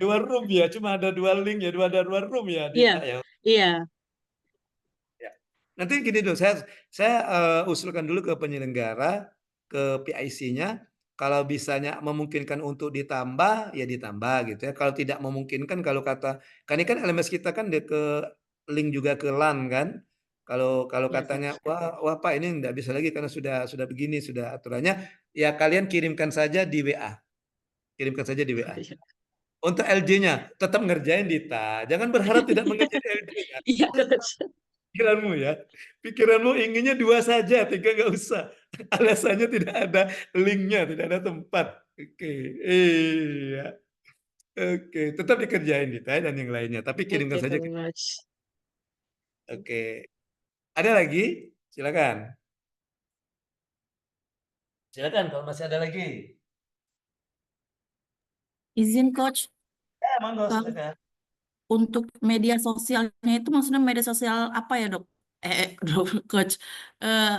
A: Dua room ya, cuma ada 2 link ya, dua room ya,
I: Iya,
A: Dita ya.
I: iya.
A: Ya. Nanti gini dulu, saya usulkan dulu ke penyelenggara, ke PIC-nya, kalau bisanya memungkinkan untuk ditambah, ya ditambah gitu ya. Kalau tidak memungkinkan, kalau kata, kan ini kan LMS kita kan dia ke link juga ke LAN kan. Kalau
I: Ya,
A: katanya
I: Coach.
A: wah Pak ini nggak bisa lagi karena sudah begini, sudah aturannya, ya kalian kirimkan saja di WA. Kirimkan saja di WA. Untuk LJ-nya tetap ngerjain Dita. Jangan berharap tidak mengerjain LJ-nya.
I: Iya, Coach.
A: Pikiranmu ya. Pikiranmu inginnya 2 saja, 3 nggak usah. Alasannya tidak ada linknya, tidak ada tempat. Oke. Iya. Oke, tetap dikerjain Dita dan yang lainnya. Tapi kirimkan
I: Oke,
A: saja.
I: Coach.
A: Oke. Ada lagi? Silakan. Silakan kalau masih ada lagi.
C: Izin Coach,
A: Monggo
C: Kalau
A: silakan.
C: untuk media sosialnya itu maksudnya media sosial apa ya dok? Coach,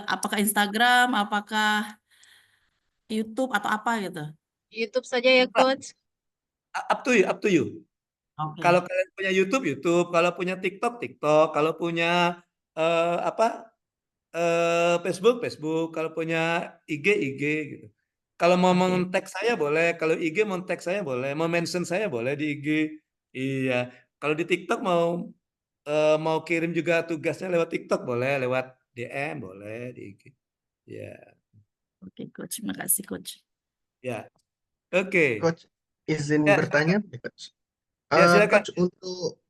C: apakah Instagram, apakah YouTube atau apa gitu?
B: YouTube saja ya, Coach.
A: Up to you, up to you.
C: Oke.
A: Kalau kalian punya YouTube, YouTube. Kalau punya TikTok, TikTok. Kalau punya Facebook, Facebook. Kalau punya IG, IG gitu. Kalau mau
C: Oke.
A: tag saya boleh. Kalau IG mau tag saya boleh. Mau mention saya boleh di IG. Iya. Kalau di TikTok mau kirim juga tugasnya lewat TikTok boleh. Lewat DM boleh di IG. Ya.
C: Oke, Coach. Makasih, Coach.
A: Ya. Oke.
D: Coach, izin
A: Ya,
D: bertanya, Coach.
A: ya silakan.
D: Coach, untuk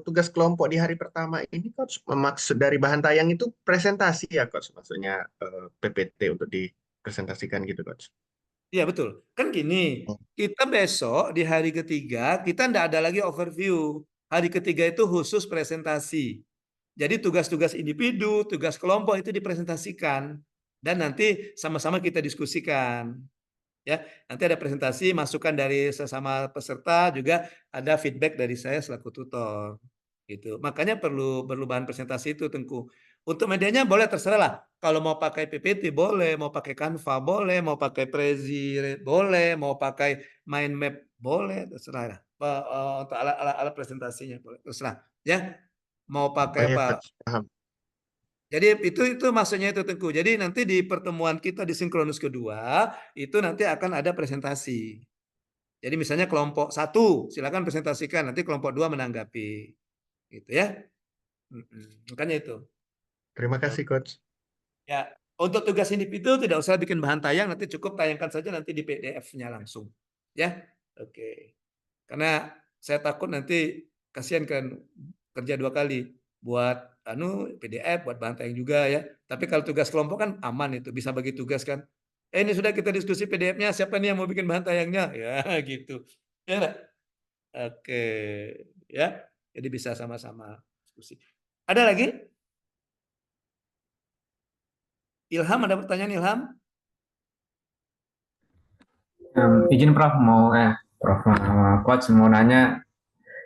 D: tugas kelompok di hari pertama ini, Coach, maksud dari bahan tayang itu presentasi ya, Coach? Maksudnya PPT untuk dipresentasikan gitu, Coach?
A: Iya betul. Kan gini, kita besok di hari ketiga kita ndak ada lagi overview. Hari ketiga itu khusus presentasi. Jadi tugas-tugas individu, tugas kelompok itu dipresentasikan dan nanti sama-sama kita diskusikan. Ya, nanti ada presentasi, masukan dari sesama peserta, juga ada feedback dari saya selaku tutor. Gitu. Makanya perlu bahan presentasi itu Tengku. Untuk medianya boleh terserah lah. Kalau mau pakai PPT boleh, mau pakai Canva boleh, mau pakai Prezi boleh, mau pakai mind map boleh, terserah lah. Untuk alat presentasinya boleh, terserah. Ya, mau
D: Oh
A: pakai
D: ya,
A: apa?
D: Coach, paham.
A: Jadi itu maksudnya itu Tengku. Jadi nanti di pertemuan kita di sinkronus kedua itu nanti akan ada presentasi. Jadi misalnya kelompok 1 silakan presentasikan, nanti kelompok 2 menanggapi. Gitu ya. Makanya itu.
D: Terima kasih, Coach.
A: Ya, untuk tugas individu tidak usah bikin bahan tayang, nanti cukup tayangkan saja nanti di PDF-nya langsung. Ya. Oke. Karena saya takut nanti kasihan kan kerja 2 kali buat PDF, buat bahan tayang juga ya. Tapi kalau tugas kelompok kan aman itu, bisa bagi tugas kan. Ini sudah kita diskusi PDF-nya, siapa nih yang mau bikin bahan tayangnya? Ya, gitu. Ya enggak? Oke, ya. Jadi bisa sama-sama diskusi. Ada lagi? Ilham, ada pertanyaan Ilham?
J: Izin Prof Coach mau nanya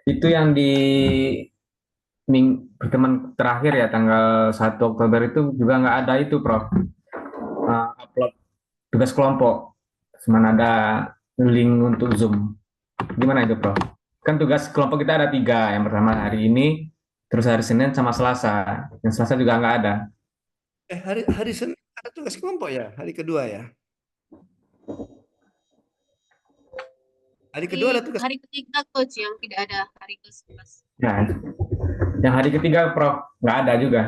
J: itu yang di pertemuan terakhir ya tanggal 1 Oktober itu juga nggak ada itu Prof, upload tugas kelompok, cuman ada link untuk Zoom. Gimana itu Prof? Kan tugas kelompok kita ada 3, yang pertama hari ini, terus hari Senin sama Selasa. Yang Selasa juga nggak ada.
A: Hari Senin ada tugas kelompok ya? Hari kedua ya? Hari kedua ada tugas.
B: Hari ketiga Coach yang tidak ada hari ke-11.
J: Nah, yang hari ketiga Prof nggak ada juga.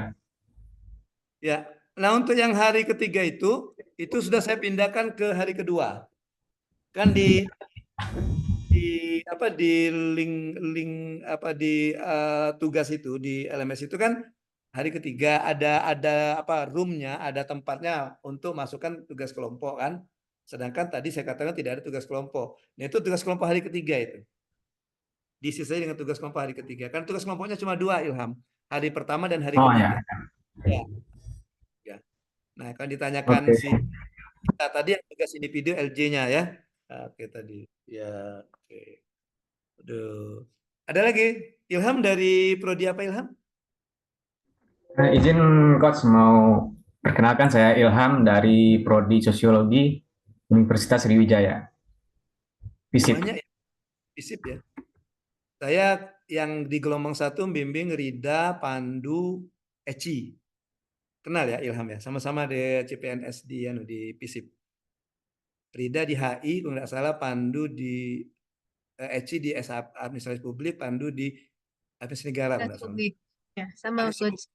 A: Ya, nah untuk yang hari ketiga itu sudah saya pindahkan ke hari kedua. Kan di link apa di tugas itu di LMS itu kan hari ketiga ada apa roomnya, ada tempatnya untuk masukkan tugas kelompok kan. Sedangkan tadi saya katakan tidak ada tugas kelompok. Nah itu tugas kelompok hari ketiga itu. Diisi saja dengan tugas kelompok hari ketiga. Kan tugas kelompoknya cuma 2 Ilham. Hari pertama dan hari ketiga. Ya. Ya. Nah kan ditanyakan si kita tadi yang tugas individu LJ-nya ya. Oke tadi. Ya. Oke. Aduh. Ada lagi? Ilham dari prodi apa Ilham?
J: Izin Coach mau perkenalkan, saya Ilham dari prodi Sosiologi Universitas Sriwijaya. FISIP.
A: Namanya FISIP ya. Saya yang di gelombang 1 bimbing Rida, Pandu, Eci. Kenal ya Ilham ya? Sama-sama di CPNS di FISIP. Rida di HI, kalau nggak salah Pandu di Eci di Administrasi Publik, Pandu di Administrasi Negara.
K: Ya, sama
A: Ada sibuk.
K: Coach.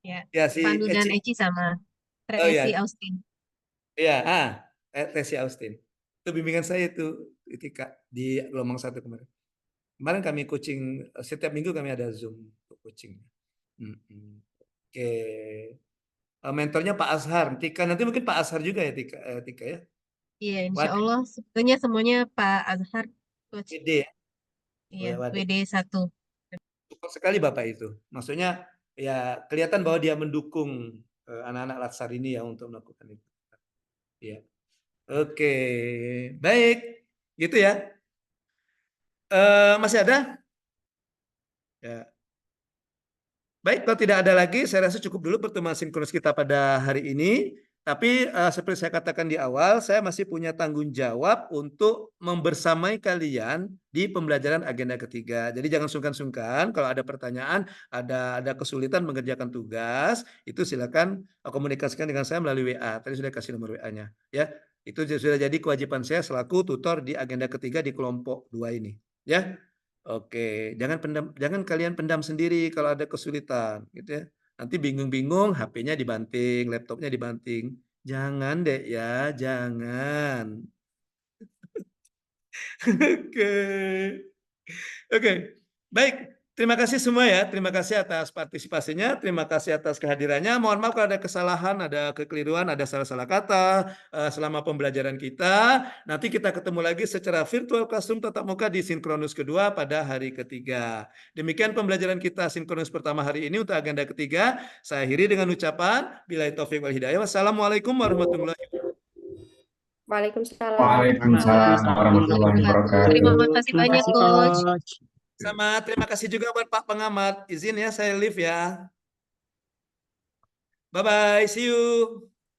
K: Ya,
A: Ya si
K: Pandu dan
A: Eci.
K: Eci sama.
A: Oh ya,
K: Tracy Austin.
A: iya, Tesi Austin. Itu bimbingan saya itu ketika di gelombang 1 kemarin. Kemarin kami coaching, setiap minggu kami ada Zoom untuk coaching. Oke. Mentornya Pak Azhar, Tika. Nanti mungkin Pak Azhar juga ya, Tika ya.
K: Iya, insya
A: Wadik,
K: Allah sebetulnya semuanya Pak Azhar, Coach.
A: WD ya.
K: Iya,
A: Wadik.
K: WD 1.
A: Support sekali Bapak itu. Maksudnya ya kelihatan bahwa dia mendukung anak-anak Latsar ini ya untuk melakukan itu. Ya. Oke, baik. Gitu ya. Masih ada? Ya. Baik, kalau tidak ada lagi, saya rasa cukup dulu pertemuan sinkronus kita pada hari ini. Tapi seperti saya katakan di awal, saya masih punya tanggung jawab untuk membersamai kalian di pembelajaran agenda ketiga. Jadi jangan sungkan-sungkan kalau ada pertanyaan, ada kesulitan mengerjakan tugas, itu silakan komunikasikan dengan saya melalui WA. Tadi sudah kasih nomor WA-nya, ya. Itu sudah jadi kewajiban saya selaku tutor di agenda ketiga di kelompok 2 ini, ya. Oke, jangan kalian pendam sendiri kalau ada kesulitan, gitu ya. Nanti bingung-bingung, HP-nya dibanting, laptopnya dibanting. Jangan deh ya, jangan. Oke. Oke, baik. Terima kasih semua ya. Terima kasih atas partisipasinya. Terima kasih atas kehadirannya. Mohon maaf kalau ada kesalahan, ada kekeliruan, ada salah-salah kata selama pembelajaran kita. Nanti kita ketemu lagi secara virtual classroom tatap muka di sinkronus kedua pada hari ketiga. Demikian pembelajaran kita sinkronus pertama hari ini untuk agenda ketiga. Saya akhiri dengan ucapan billahi taufik wal hidayah. Wassalamualaikum warahmatullahi wabarakatuh.
F: Waalaikumsalam.
J: Waalaikumsalam warahmatullahi wabarakatuh.
K: Terima kasih banyak, Coach.
A: Sama terima kasih juga buat Pak Pengamat. Izin ya saya live ya. Bye-bye, see you.